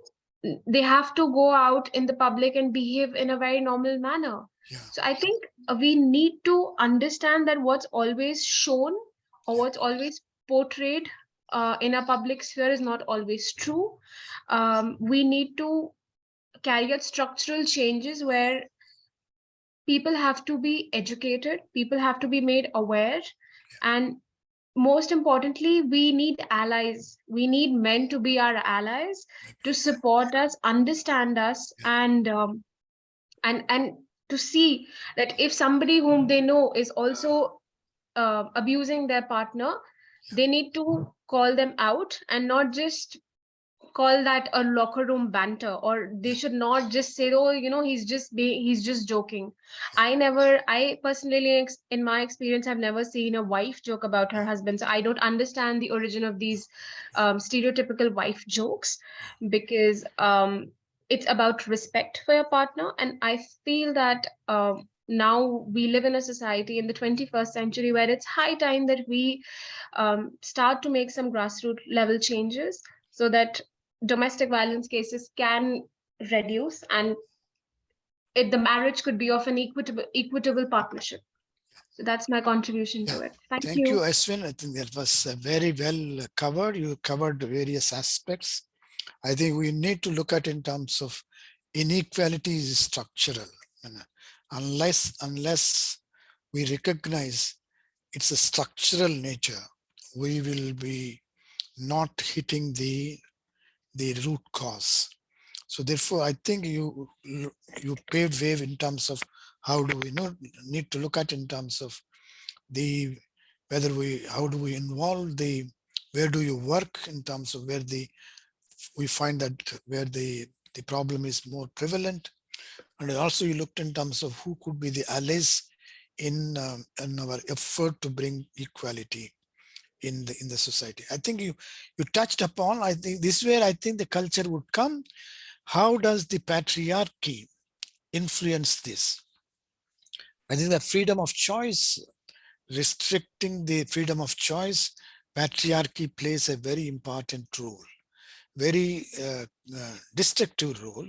they have to go out in the public and behave in a very normal manner. Yeah. So I think we need to understand that what's always shown or what's always portrayed in a public sphere is not always true. We need to carry out structural changes where people have to be educated, people have to be made aware, and most importantly, we need allies. We need men to be our allies, to support us, understand us, and to see that if somebody whom they know is also abusing their partner, they need to call them out and not just call that a locker room banter, or they should not just say, oh, he's just joking. I personally, in my experience, have never seen a wife joke about her husband, so I don't understand the origin of these stereotypical wife jokes, because it's about respect for your partner. And I feel that now we live in a society in the 21st century where it's high time that we start to make some grassroots level changes so that domestic violence cases can reduce, and the marriage could be of an equitable partnership. So that's my contribution to it. Thank Thank you, you. Ashwin. I think that was very well covered. You covered various aspects. I think we need to look at in terms of inequality is structural. And unless we recognize it's a structural nature, we will be not hitting the root cause. So therefore, I think you paved way in terms of how do we need to look at in terms of how do we involve where do you work in terms of where we find that where the problem is more prevalent. And also you looked in terms of who could be the allies in our effort to bring equality in the society. I think you touched upon, I think this is where I think the culture would come. How does the patriarchy influence this? I think that freedom of choice, restricting the freedom of choice, patriarchy plays a very important role, very destructive role.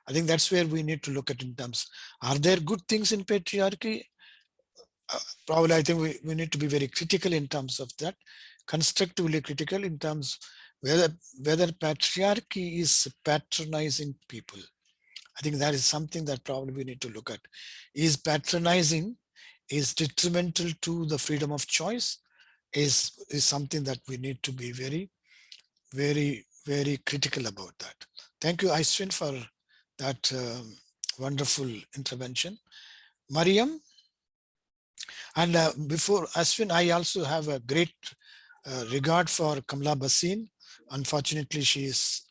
I think that's where we need to look at in terms, are there good things in patriarchy? Probably I think we need to be very critical in terms of that, constructively critical in terms whether patriarchy is patronizing people. I think that is something that probably we need to look at. Is patronizing, is detrimental to the freedom of choice, is something that we need to be very, very, very critical about that. Thank you, Ashwin, for that wonderful intervention. Mariam, and before Ashwin, I also have a great regard for Kamla Bhasin. Unfortunately, she is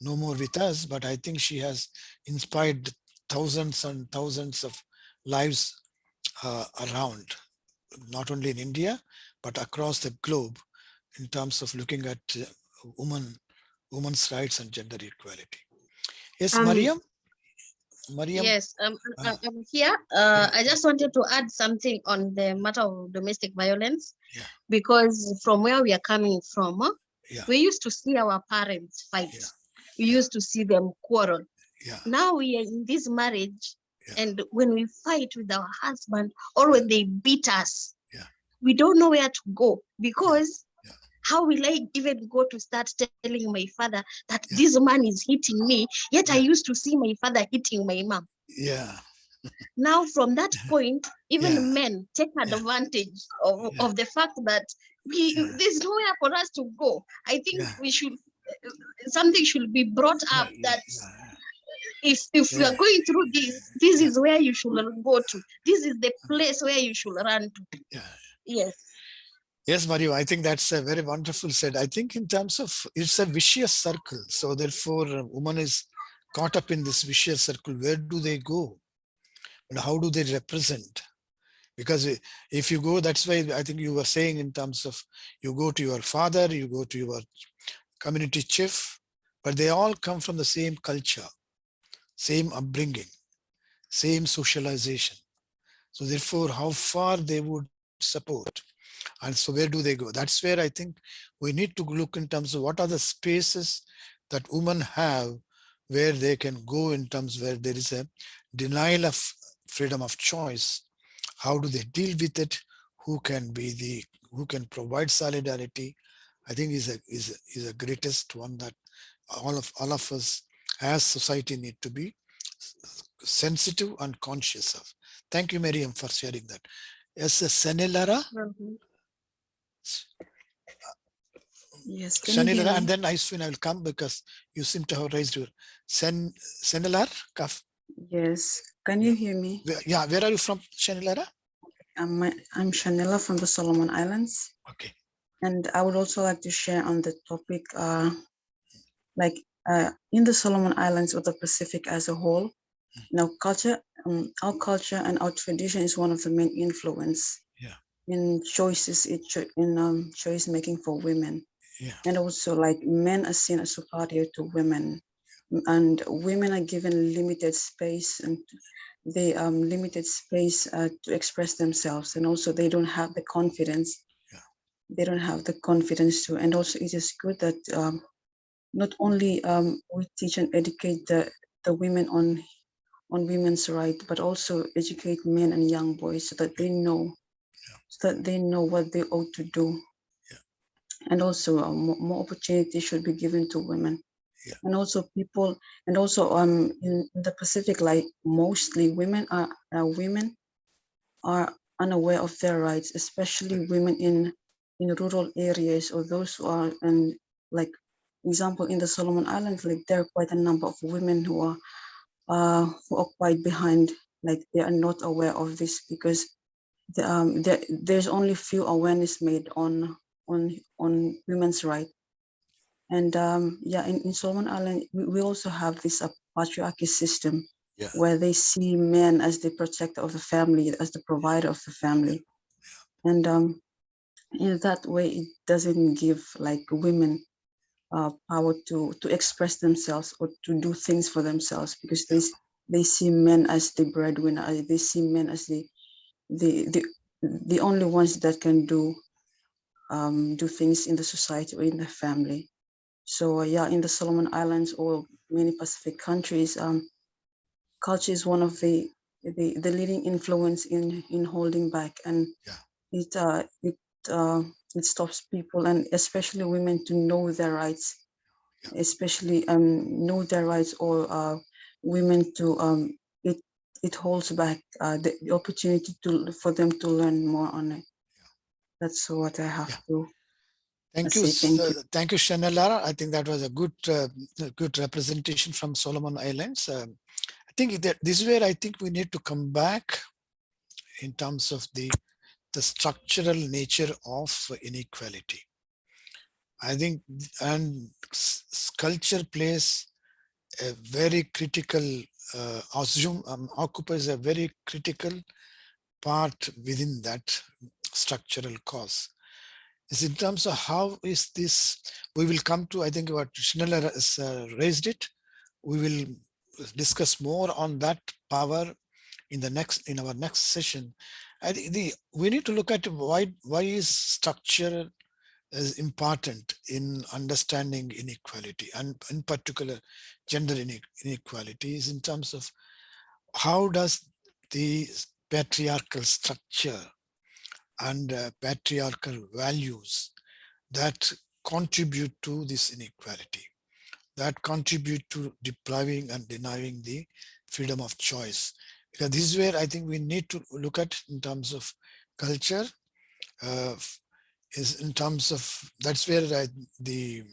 no more with us, but I think she has inspired thousands and thousands of lives around, not only in India, but across the globe in terms of looking at women's rights and gender equality. Yes, Mariam? Mariam? Yes, I'm here. I just wanted to add something on the matter of domestic violence, because from where we are coming from, we used to see our parents fight. We used to see them quarrel. Now we are in this marriage, and when we fight with our husband or when they beat us, we don't know where to go, because how will I even go to start telling my father that this man is hitting me, yet I used to see my father hitting my mom? Now from that point, even men take advantage of the fact that there's nowhere for us to go. I think we should, something should be brought up that if we are going through this is where you should go to. This is the place where you should run to. Yes. Yes, Mario, I think that's a very wonderful said. I think in terms of, it's a vicious circle. So therefore, a woman is caught up in this vicious circle. Where do they go? And how do they represent? Because if you go, that's why I think you were saying in terms of, you go to your father, you go to your community chief, but they all come from the same culture, same upbringing, same socialization, So therefore, how far they would support, and so where do they go? That's where I think we need to look in terms of what are the spaces that women have where they can go in terms where there is a denial of freedom of choice. How do they deal with it? Who can provide solidarity? I think is a greatest one that all of us as society need to be sensitive and conscious of. Thank you, Miriam, for sharing that. Yes, Sanilara. Yes, can you hear Sanilara, and me? then Aiswin, I will come because you seem to have raised your Sanilar. Yes, can you hear me? Yeah, where are you from, Shanilara? I'm Shanela from the Solomon Islands. Okay. And I would also like to share on the topic, in the Solomon Islands or the Pacific as a whole, now our culture and our tradition is one of the main influence in choices, in choice making for women. Yeah. And also like men are seen as superior to women, and women are given limited space, and they limited space to express themselves, and also they don't have the confidence. They don't have the confidence to, and also it is good that not only we teach and educate the women on women's rights, but also educate men and young boys so that they know what they ought to do. And also more opportunity should be given to women. And also people, and also in the Pacific, like mostly women are unaware of their rights, especially women in rural areas, or those who are, and like example in the Solomon Islands, like there are quite a number of women who are quite behind, like they are not aware of this because there's only few awareness made on women's rights. And in Solomon Island, we also have this patriarchy system where they see men as the protector of the family, as the provider of the family. And in that way, it doesn't give like women power to express themselves or to do things for themselves, because they see men as the breadwinner. They see men as the only ones that can do things in the society or in the family. So in the Solomon Islands or many Pacific countries, culture is one of the leading influence in holding back, and it stops people, and especially women, to know their rights, especially know their rights, or women to it holds back the opportunity for them to learn more on it. That's what I have to. Thank you. Thank you, Shanela. I think that was a good representation from Solomon Islands. I think that this is where I think we need to come back in terms of the structural nature of inequality. I think, and culture plays a very critical, occupies a very critical part within that structural cause. Is in terms of how is this, we will come to, I think what Shanela has raised it. We will discuss more on that power in our next session. I think we need to look at why is structure is important in understanding inequality, and in particular gender inequalities, in terms of how does the patriarchal structure and patriarchal values that contribute to this inequality, that contribute to depriving and denying the freedom of choice. Because this is where I think we need to look at in terms of culture, is in terms of, that's where the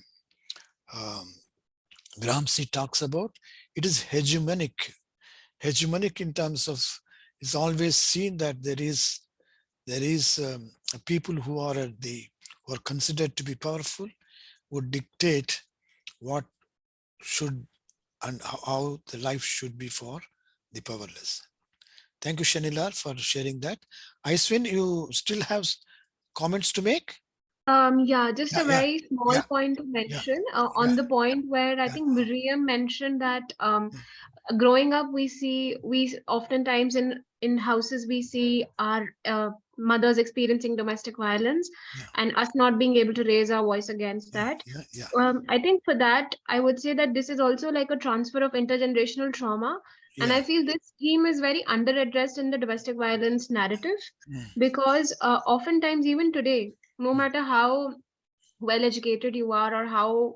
Gramsci talks about, it is hegemonic in terms of, it's always seen that there is people who are considered to be powerful would dictate what should and how the life should be for the powerless. Thank you, Shanila, for sharing that. Aiswin, you still have comments to make? Just a very small point to mention on the point where I think Miriam mentioned that growing up, we oftentimes in houses we see our mothers experiencing domestic violence, and us not being able to raise our voice against that. I think for that, I would say that this is also like a transfer of intergenerational trauma. And I feel this theme is very under-addressed in the domestic violence narrative, because oftentimes, even today, no matter how well educated you are, or how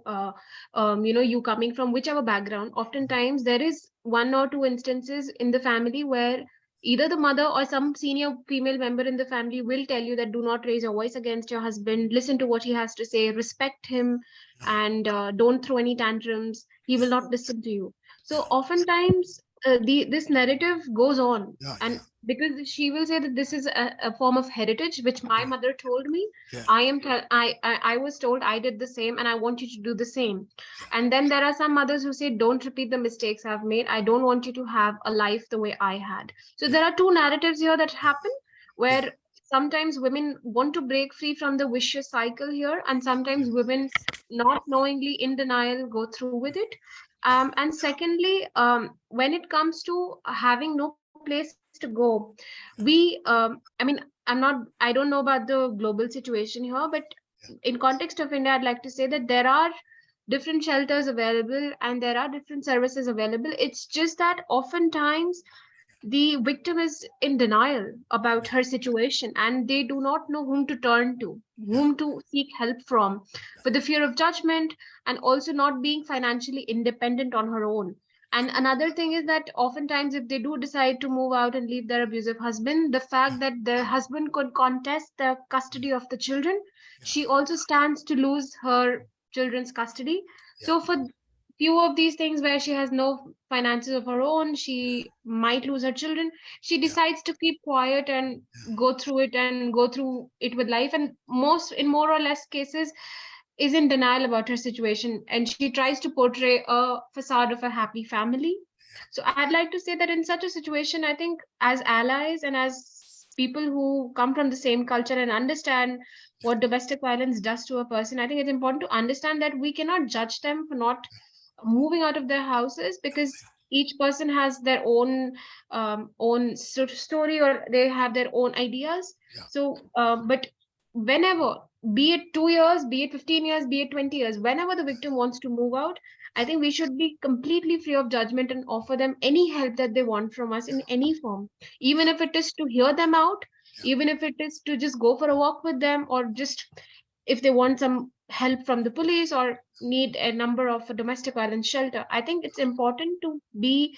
you coming from whichever background, oftentimes there is one or two instances in the family where either the mother or some senior female member in the family will tell you that do not raise your voice against your husband, listen to what he has to say, respect him, and don't throw any tantrums, he will not listen to you. So oftentimes this narrative goes on, and because she will say that this is a form of heritage, which my mother told me, I was told I did the same, and I want you to do the same. And then there are some mothers who say, don't repeat the mistakes I've made, I don't want you to have a life the way I had. So there are two narratives here that happen, where sometimes women want to break free from the vicious cycle here, and sometimes women, not knowingly, in denial, go through with it. And secondly, when it comes to having no place to go, I don't know about the global situation here, but in context of India, I'd like to say that there are different shelters available and there are different services available. It's just that oftentimes the victim is in denial about her situation, and they do not know whom to turn to, whom to seek help from, for the fear of judgment, and also not being financially independent on her own. And another thing is that oftentimes, if they do decide to move out and leave their abusive husband, the fact that the husband could contest the custody of the children, she also stands to lose her children's custody. So for few of these things where she has no finances of her own, she might lose her children, she decides to keep quiet and go through it with life, and in more or less cases is in denial about her situation, and she tries to portray a facade of a happy family. So I'd like to say that in such a situation, I think as allies and as people who come from the same culture and understand what domestic violence does to a person, I think it's important to understand that we cannot judge them for not moving out of their houses, because each person has their own story, or they have their own ideas. So but whenever, be it 2 years, be it 15 years, be it 20 years, whenever the victim wants to move out, I think we should be completely free of judgment and offer them any help that they want from us in any form, even if it is to hear them out, even if it is to just go for a walk with them, or just if they want some help from the police or need a number of a domestic violence shelter. I think it's important to be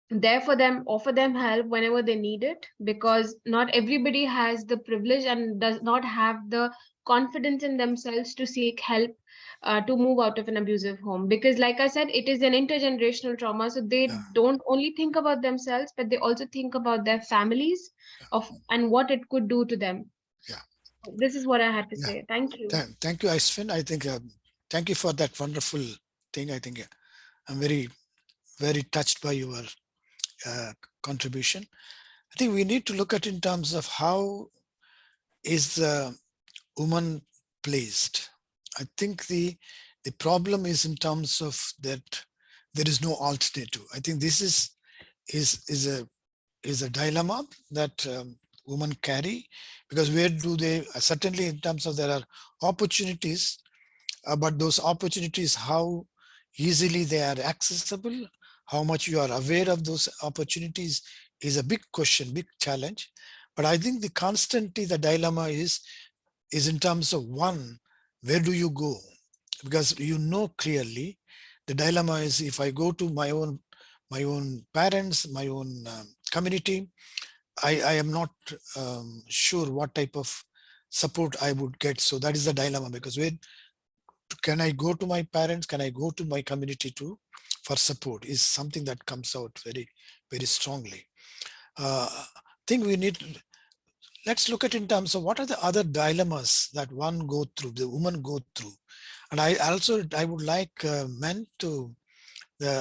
there for them, offer them help whenever they need it, because not everybody has the privilege and does not have the confidence in themselves to seek help to move out of an abusive home. Because like I said, it is an intergenerational trauma, so they don't only think about themselves, but they also think about their families and what it could do to them. This is what I had to say. Thank you. Thank you, Aisfin. I think thank you for that wonderful thing. I think I'm very, very touched by your contribution. I think we need to look at in terms of how is the woman placed. I think the problem is in terms of that there is no alternative. I think this is a dilemma that women carry, because where do they, certainly in terms of there are opportunities, but those opportunities, how easily they are accessible, how much you are aware of those opportunities is a big question, big challenge. But I think constantly the dilemma is in terms of, one, where do you go? Because you know clearly the dilemma is, if I go to my own parents, my own community, I am not sure what type of support I would get. So that is the dilemma, because where can I go to my parents? Can I go to my community for support is something that comes out very, very strongly. I think we need, let's look at in terms of what are the other dilemmas that the woman go through. And I would like men to,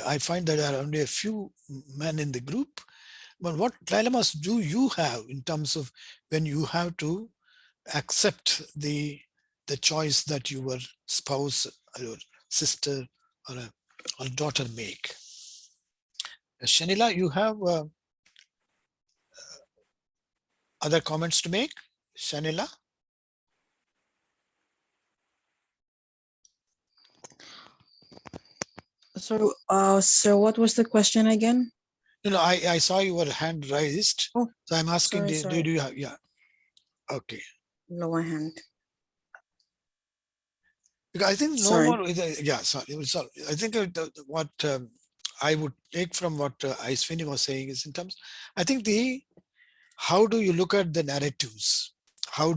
I find that there are only a few men in the group. But what dilemmas do you have in terms of when you have to accept the choice that your spouse or your sister or daughter make? Shanila, you have other comments to make? Shanila? So, so what was the question again? No, I saw your hand raised. Oh, So I'm asking, sorry. do you have, yeah. Okay. Lower hand. Because I think Sorry. normal, yeah, sorry. I think what I would take from what Aiswini was saying is in terms, I think how do you look at the narratives? How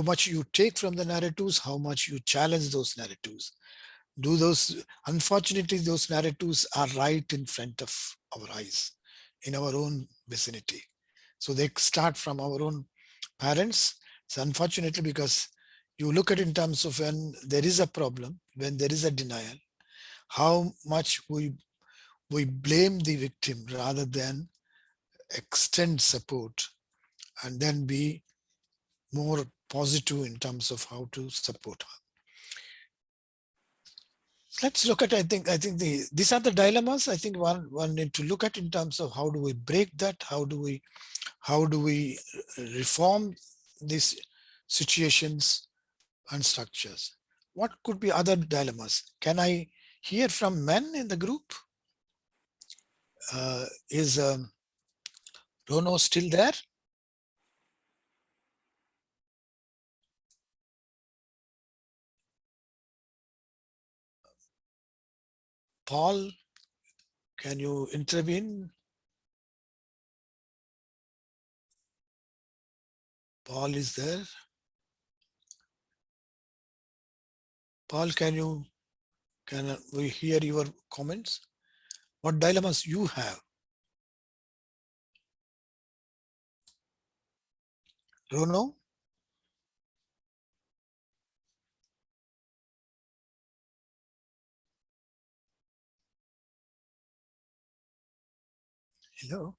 much you take from the narratives, how much you challenge those narratives? Unfortunately, those narratives are right in front of our eyes, in our own vicinity. So they start from our own parents. So unfortunately, because you look at it in terms of when there is a problem, when there is a denial, how much we blame the victim rather than extend support and then be more positive in terms of how to support her. Let's look at, I think these are the dilemmas. I think one need to look at in terms of how do we break that? How do we reform these situations and structures? What could be other dilemmas? Can I hear from men in the group? Is Rono still there? Paul, can you intervene? Paul is there. Paul, can we hear your comments? What dilemmas you have? Rono? Hello?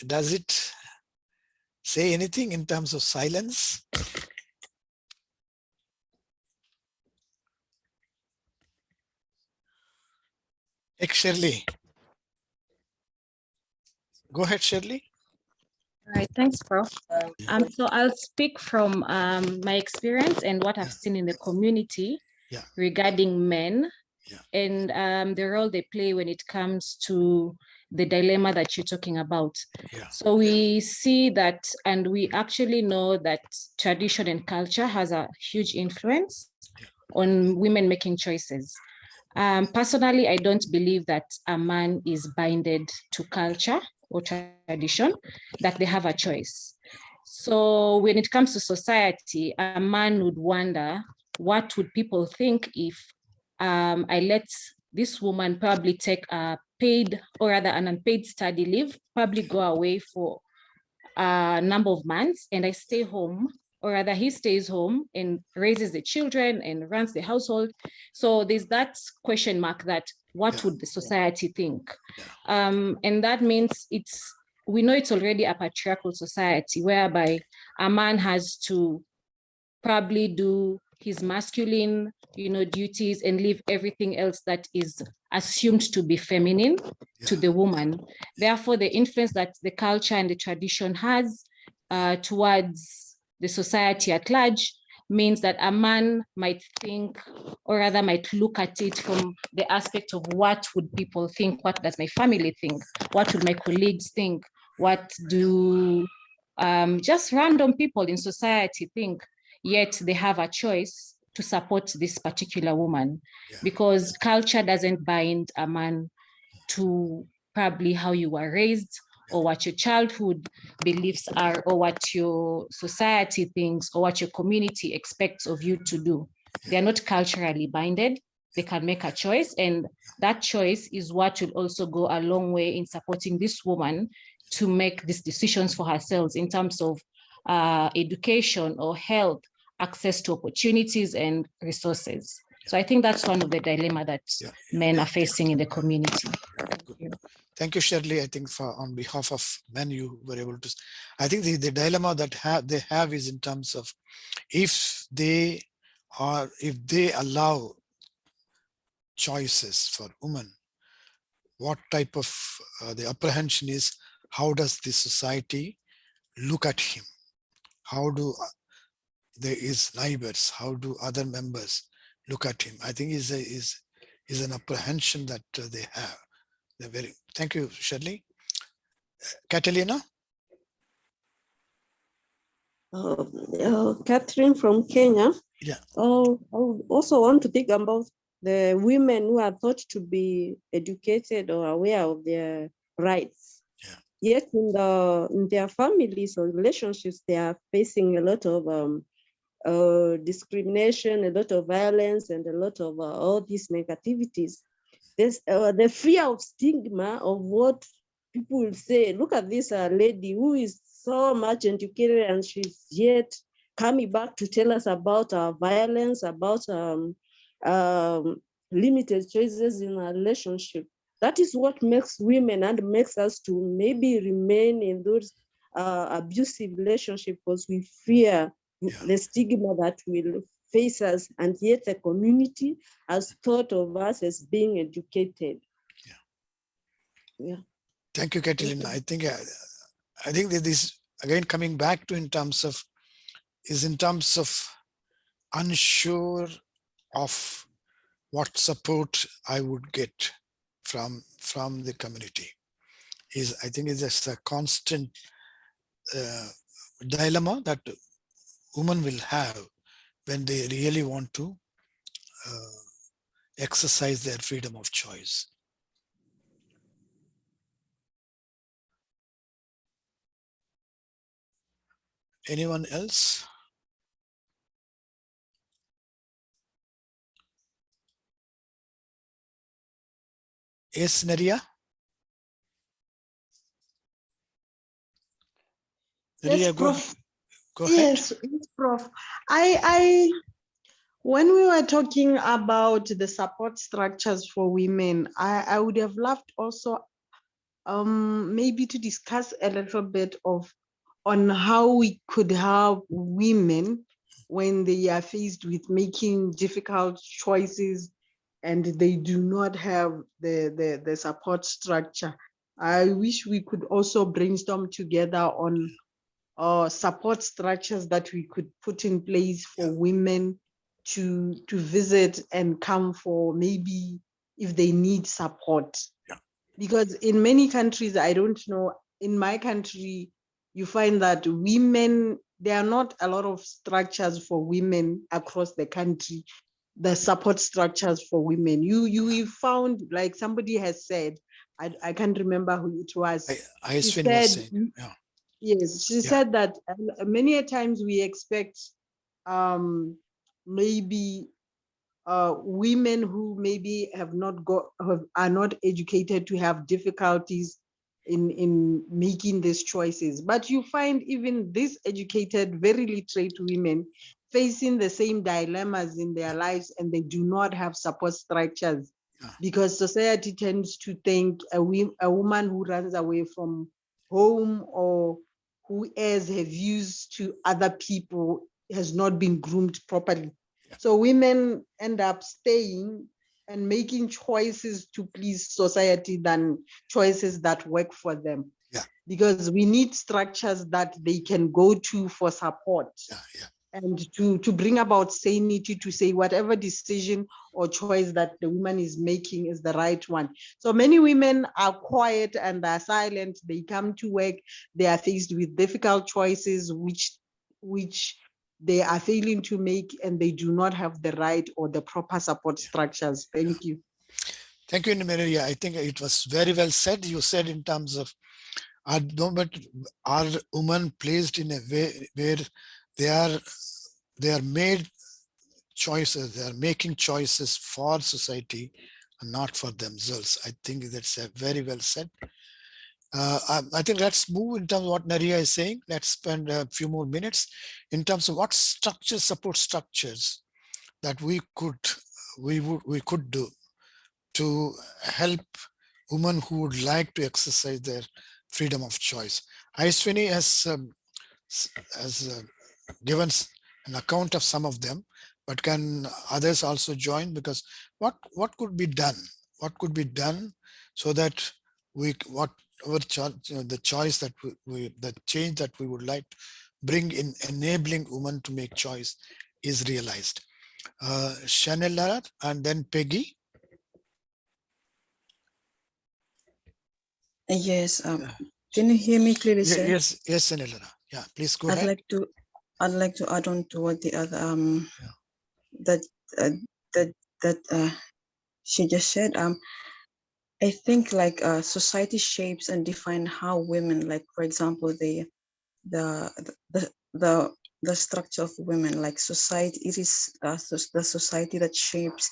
Does it say anything in terms of silence? Shirley. Go ahead, Shirley. All right, thanks, Prof. So I'll speak from my experience and what I've seen in the community regarding men and the role they play when it comes to the dilemma that you're talking about. So we see that, and we actually know that tradition and culture has a huge influence on women making choices. Personally, I don't believe that a man is binded to culture or tradition, that they have a choice. So when it comes to society, a man would wonder, what would people think if I let this woman probably take a paid, or rather an unpaid study leave, probably go away for a number of months, and I stay home, or rather he stays home and raises the children and runs the household. So there's that question mark that what would the society think? And that means we know it's already a patriarchal society whereby a man has to probably do his masculine, duties and leave everything else that is assumed to be feminine to the woman. Therefore, the influence that the culture and the tradition has towards the society at large means that a man might think, or rather might look at it from the aspect of what would people think, what does my family think, what would my colleagues think, what do just random people in society think, yet they have a choice to support this particular woman because culture doesn't bind a man to probably how you were raised or what your childhood beliefs are or what your society thinks or what your community expects of you to do. They're not culturally binded. They can make a choice, and that choice is what will also go a long way in supporting this woman to make these decisions for herself in terms of education or health, access to opportunities and resources. So I think that's one of the dilemma that Yeah. men are facing in the community. Thank you, Shirley. I think on behalf of men, you were able to. I think the dilemma that they have is in terms of if they allow choices for women, what type of the apprehension is, how does the society look at him? How do his neighbors, how do other members look at him? I think is an apprehension that they have. They're very. Thank you, Shirley. Catalina. Catherine from Kenya. Yeah. I would also want to think about the women who are thought to be educated or aware of their rights. Yeah. Yet in their families or relationships, they are facing a lot of discrimination, a lot of violence, and a lot of all these negativities. There's the fear of stigma of what people will say. Look at this lady who is so much educated and she's yet coming back to tell us about violence, about limited choices in our relationship. That is what makes women and makes us to maybe remain in those abusive relationships, because we fear the stigma that will face us, and yet the community has thought of us as being educated. Yeah. Thank you, Catalina. I think that this again coming back to in terms of unsure of what support I would get from the community. I think it's just a constant dilemma that women will have when they really want to exercise their freedom of choice. Anyone else? Yes, Naria? Naria, Yes, go Prof. ahead. Yes, Prof. When we were talking about the support structures for women, I would have loved also maybe to discuss a little bit on how we could help women when they are faced with making difficult choices and they do not have the support structure. I wish we could also brainstorm together on support structures that we could put in place for women to visit and come for maybe if they need support. Yeah. Because in many countries, I don't know, in my country, you find that women, there are not a lot of structures for women across the country, the support structures for women. You found, like somebody has said, I can't remember who it was. Aiswin was saying, yeah. Yes, she said that many a times we expect maybe women who maybe are not educated to have difficulties in making these choices. But you find even these educated, very literate women facing the same dilemmas in their lives, and they do not have support structures because society tends to think a woman who runs away from home or who airs her views to other people has not been groomed properly. So women end up staying and making choices to please society than choices that work for them. Yeah. Because we need structures that they can go to for support. And to bring about sanity, to say whatever decision or choice that the woman is making is the right one. So many women are quiet and they're silent. They come to work, they are faced with difficult choices which they are failing to make, and they do not have the right or the proper support structures. Thank you. Thank you, Maria. I think it was very well said. You said in terms of are women placed in a way where they are made choices, they are making choices for society and not for themselves. I think that's a very well said. I think let's move in terms of what Naria is saying. Let's spend a few more minutes in terms of what support structures that we could we could do to help women who would like to exercise their freedom of choice? Aishwini has given an account of some of them, but can others also join? Because what could be done? What could be done so that the choice that the change that we would like to bring in enabling women to make choice is realized? Shanella and then Peggy. Yes. Can you hear me clearly, sir? Yes, Shanella. Yeah, please go ahead. I'd like to add on to what the other that she just said. I think like society shapes and define how women, like for example, the structure of women, like society. It is the society that shapes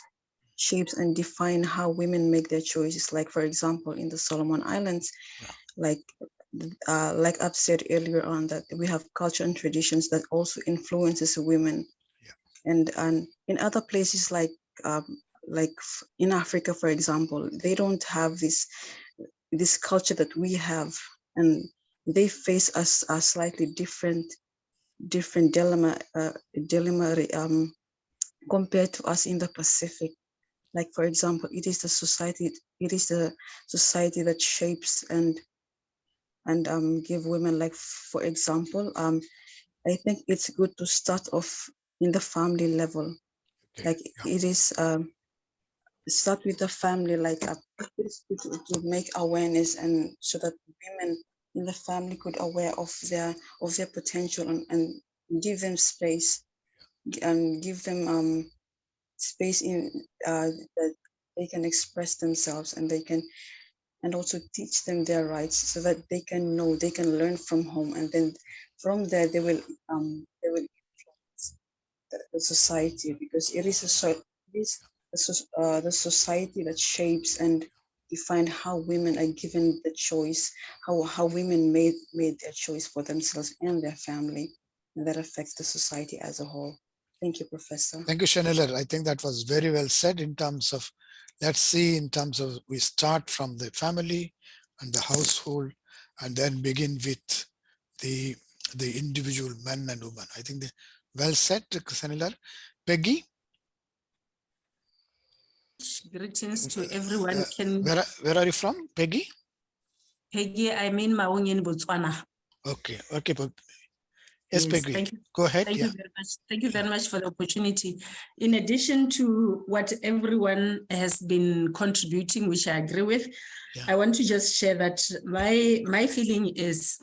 and define how women make their choices. Like for example, in the Solomon Islands, like I've said earlier on, that we have culture and traditions that also influences women, and in other places like in Africa, for example, they don't have this culture that we have, and they face a slightly different dilemma compared to us in the Pacific. Like for example, it is the society that shapes and give women, like for example, I think it's good to start off in the family level. Like it is start with the family, like to make awareness, and so that women in the family could aware of their potential, and give them space, and give them space in that they can express themselves, and they can, and also teach them their rights, so that they can know, they can learn from home, and then from there they will influence the society, because it is the society that shapes and define how women are given the choice, how women made their choice for themselves and their family, and that affects the society as a whole. Thank you, Professor. Thank you, Shanella. I think that was very well said in terms of, let's see, in terms of we start from the family and the household, and then begin with the individual men and women. I think well said, Shanella. Peggy? Greetings to everyone. Where are you from, Peggy? Peggy, I'm in Maung in Botswana. Okay. Yes, Peggy, thank you. Go ahead. Thank you very much. Thank you very much for the opportunity. In addition to what everyone has been contributing, which I agree with, I want to just share that my feeling is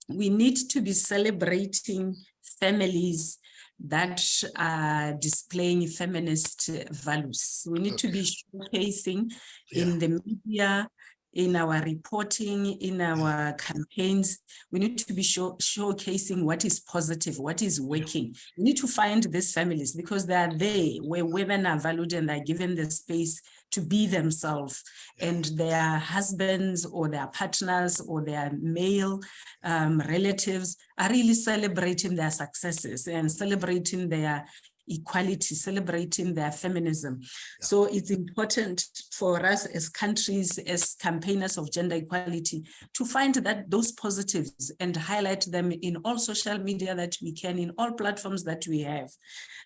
we need to be celebrating families that are displaying feminist values. We need to be showcasing in the media, in our reporting, in our campaigns. We need to be showcasing what is positive, what is working. We need to find these families, because they are there where women are valued and are given the space to be themselves, and their husbands or their partners or their male relatives are really celebrating their successes and celebrating their equality, celebrating their feminism. So it's important for us as countries, as campaigners of gender equality, to find those positives and highlight them in all social media that we can, in all platforms that we have.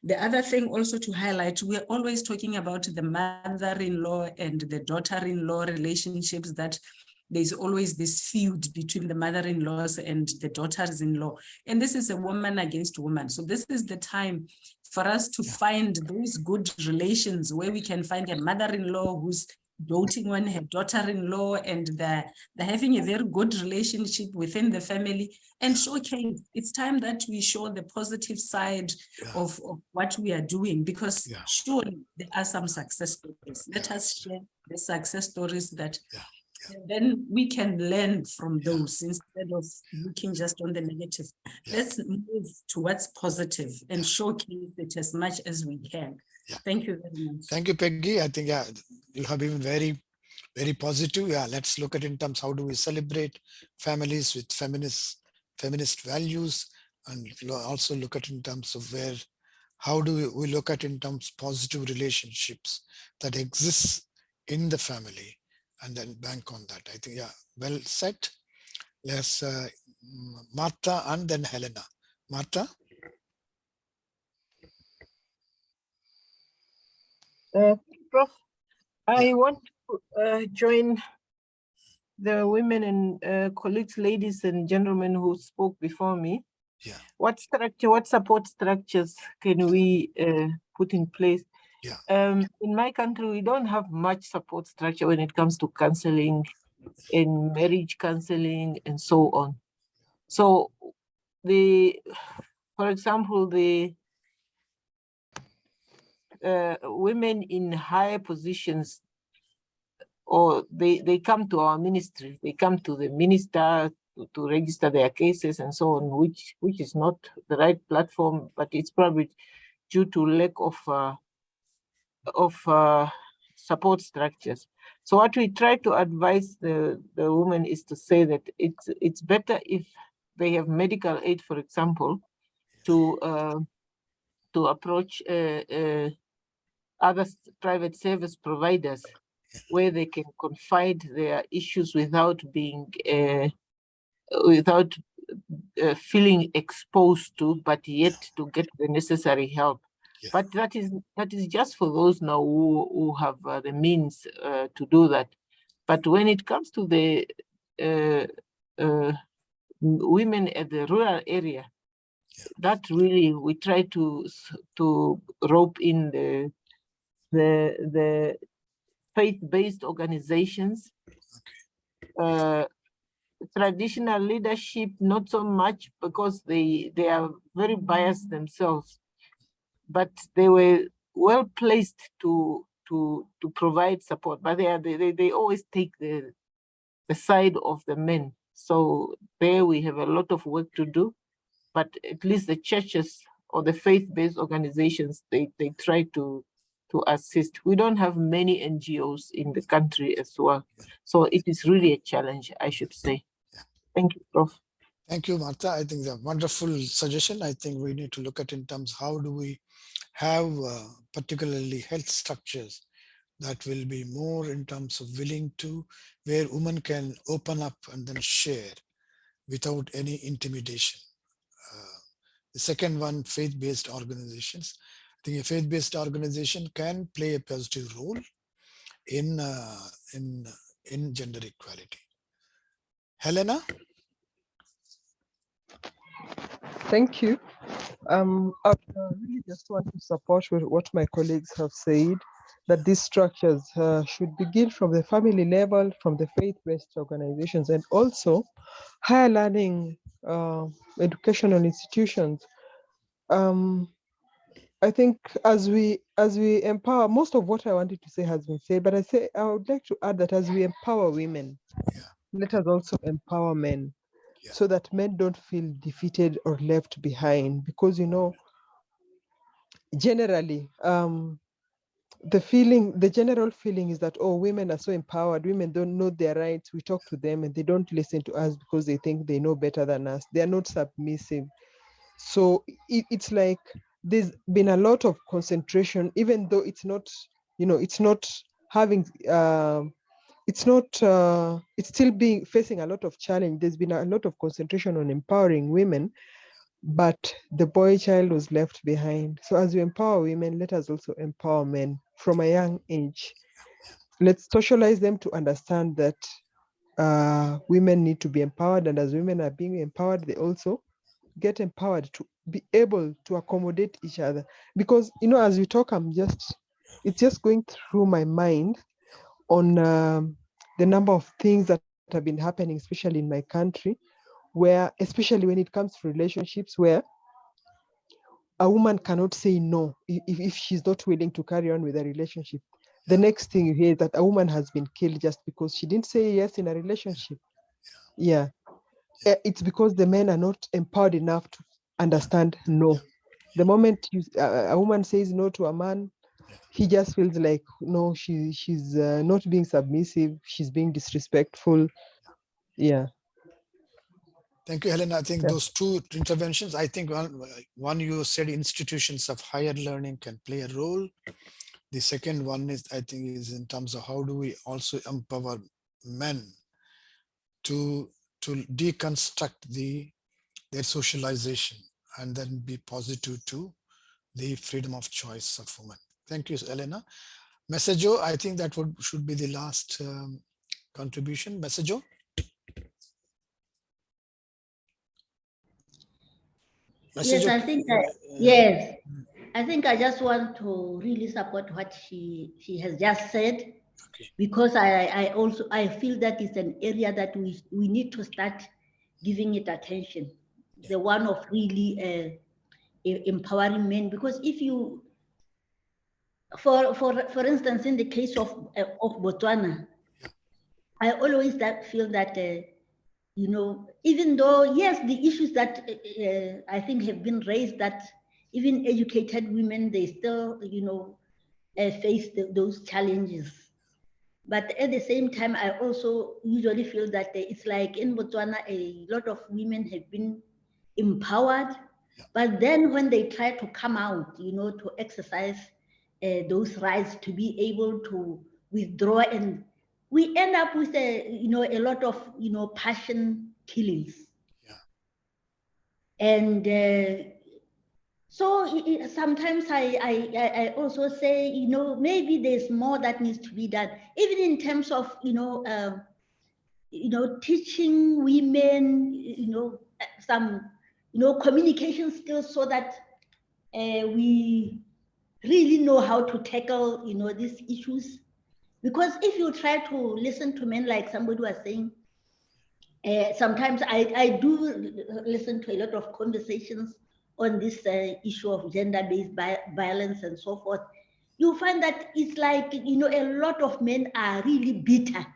The other thing also to highlight, we're always talking about the mother-in-law and the daughter-in-law relationships, that there's always this feud between the mother-in-laws and the daughters-in-law. And this is a woman against woman. So this is the time for us to find those good relations where we can find a mother-in-law who's doting on her daughter-in-law, and they're having a very good relationship within the family, and showcase. It's time that we show the positive side of what we are doing, because surely there are some success stories. Let us share the success stories that then we can learn from those instead of looking just on the negative. Let's move to what's positive and showcase it as much as we can. Thank you very much. Thank you, Peggy. I think you have been very, very positive. Let's look at in terms, how do we celebrate families with feminist values, and also look at in terms of where how do we look at in terms of positive relationships that exists in the family and then bank on that. I think, yeah, well said. Let's Martha and then Helena. Martha? Prof, I want to join the women and colleagues, ladies and gentlemen who spoke before me. Yeah. What support structures can we put in place? Yeah. In my country, we don't have much support structure when it comes to counseling and marriage counseling and so on. So for example, the women in higher positions, or they come to our ministry, they come to the minister to register their cases and so on, which is not the right platform, but it's probably due to lack of support structures. So what we try to advise the women is to say that it's better if they have medical aid, for example, to approach other private service providers where they can confide their issues without being feeling exposed to, but yet to get the necessary help. Yeah. But that is just for those now who have the means to do that. But when it comes to the women at the rural area, that really we try to rope in the faith-based organizations. Traditional leadership, not so much, because they are very biased themselves, but they were well placed to provide support. But they always take the side of the men. So there we have a lot of work to do. But at least the churches or the faith-based organizations, they try to assist. We don't have many NGOs in the country as well. So it is really a challenge, I should say. Thank you, Prof. Thank you, Martha. I think it's a wonderful suggestion. I think we need to look at in terms how do we have particularly health structures that will be more in terms of willing to, where women can open up and then share without any intimidation. The second one, faith-based organizations. I think a faith-based organization can play a positive role in gender equality. Helena? Thank you. I really just want to support with what my colleagues have said, that these structures should begin from the family level, from the faith-based organizations, and also higher learning educational institutions. I think as we empower, most of what I wanted to say has been said, but I would like to add that as we empower women, let us also empower men, so that men don't feel defeated or left behind. Because, you know, generally, the general feeling is that, oh, women are so empowered, women don't know their rights. We talk to them and they don't listen to us because they think they know better than us. They are not submissive. So it's like there's been a lot of concentration, even though it's not, you know, it's not having, it's still facing a lot of challenge. There's been a lot of concentration on empowering women, but the boy child was left behind. So as we empower women, let us also empower men from a young age. Let's socialize them to understand that women need to be empowered, and as women are being empowered, they also get empowered to be able to accommodate each other. Because, you know, as we talk, it's just going through my mind on the number of things that have been happening, especially in my country, where, especially when it comes to relationships, where a woman cannot say no if she's not willing to carry on with a relationship. The next thing you hear is that a woman has been killed just because she didn't say yes in a relationship. Yeah. It's because the men are not empowered enough to understand no. The moment a woman says no to a man, he just feels like, no, she's not being submissive, she's being disrespectful. Yeah. Thank you, Helen. I think Yeah. those two interventions, I think one you said institutions of higher learning can play a role. The second one is, I think, is in terms of how do we also empower men to deconstruct their socialization and then be positive to the freedom of choice of women. Thank you, Elena. Messaggio, I think that should be the last contribution. Messaggio. Yes, I think yes. I think I just want to really support what she has just said, because I also feel that it's an area that we need to start giving it attention. The one of really empowering men, because if you, for instance, in the case of Botswana, I always feel that you know, even though yes, the issues that I think have been raised, that even educated women, they still, you know, face those challenges. But at the same time, I also usually feel that it's like in Botswana, a lot of women have been empowered, but then when they try to come out, you know, to exercise those rights, to be able to withdraw, and we end up with a lot of, you know, passion killings. And so sometimes I also say, you know, maybe there's more that needs to be done, even in terms of, you know, teaching women, you know, some, you know, communication skills, so that we really know how to tackle, you know, these issues. Because if you try to listen to men, like somebody was saying, sometimes I do listen to a lot of conversations on this issue of gender-based violence and so forth. You find that it's like, you know, a lot of men are really bitter.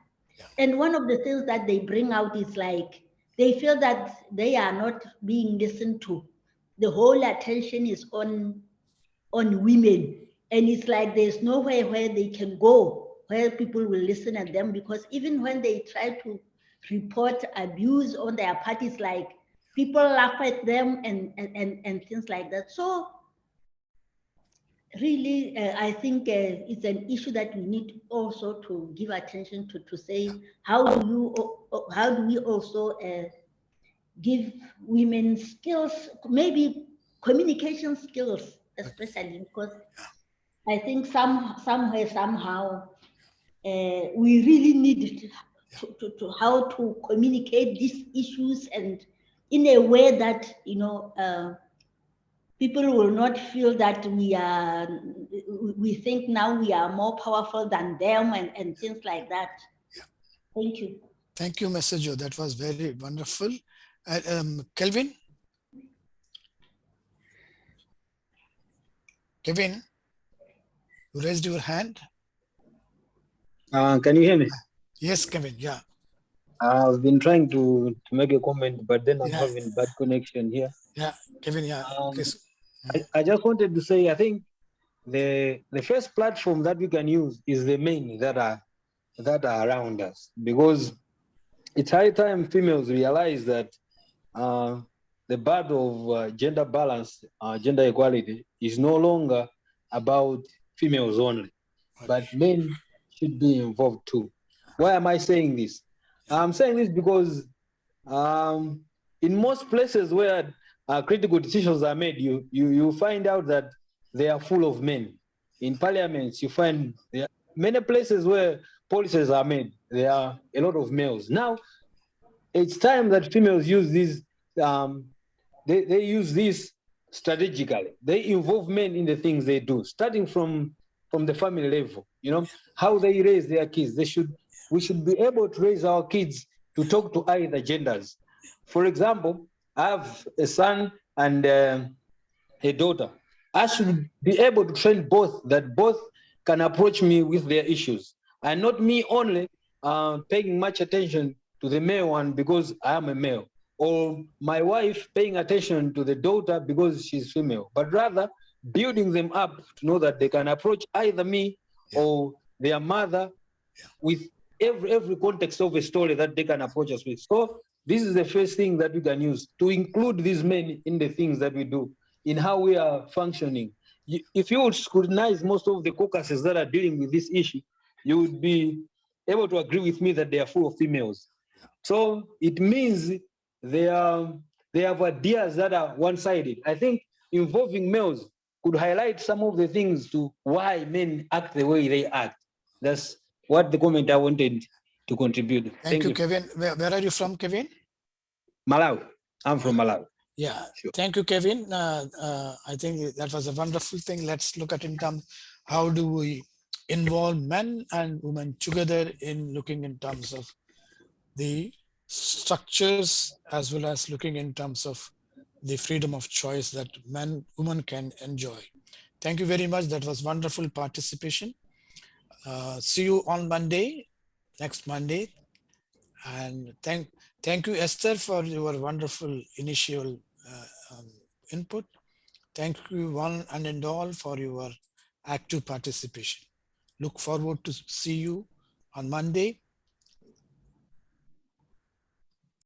And one of the things that they bring out is like, they feel that they are not being listened to. The whole attention is on women. And it's like there's nowhere where they can go, where people will listen at them, because even when they try to report abuse on their parties, like people laugh at them and things like that. So really, I think it's an issue that we need also to give attention to say, how do we also give women skills, maybe communication skills, especially, because I think somewhere, somehow, we really need to how to communicate these issues, and in a way that, you know, people will not feel that we think now we are more powerful than them and things like that. Thank you. Thank you, Messaggio. That was very wonderful. Kelvin? Kevin, you raised your hand. Can you hear me? Yes, Kevin, yeah. I've been trying to make a comment, but then I'm having bad connection here. Yeah, Kevin, yeah. I just wanted to say, I think the first platform that we can use is the men that are around us, because it's high time females realize that the battle of gender balance, gender equality is no longer about females only, but men should be involved too. Why am I saying this? I'm saying this because in most places where critical decisions are made, you find out that they are full of men. In parliaments, you find there are many places where policies are made, there are a lot of males. Now, it's time that females use these, they use this strategically. They involve men in the things they do, starting from the family level, you know, how they raise their kids. We should be able to raise our kids to talk to either genders. For example, I have a son and a daughter. I should be able to train both, that both can approach me with their issues, and not me only paying much attention to the male one because I am a male, or my wife paying attention to the daughter because she's female, but rather building them up to know that they can approach either me or their mother with every context of a story that they can approach us with. So this is the first thing that we can use to include these men in the things that we do, in how we are functioning. If you would scrutinize most of the caucuses that are dealing with this issue, you would be able to agree with me that they are full of females. So it means they have ideas that are one-sided. I think involving males could highlight some of the things to why men act the way they act. That's what the comment I wanted to contribute. Thank you, Kevin. Where are you from, Kevin? Malawi. I'm from Malawi. Yeah, thank you, Kevin. I think that was a wonderful thing. Let's look at in terms, how do we involve men and women together in looking in terms of the structures, as well as looking in terms of the freedom of choice that women can enjoy. Thank you very much. That was wonderful participation. See you on Monday, next Monday. And thank you, Esther, for your wonderful initial input. Thank you one and all for your active participation. Look forward to see you on Monday.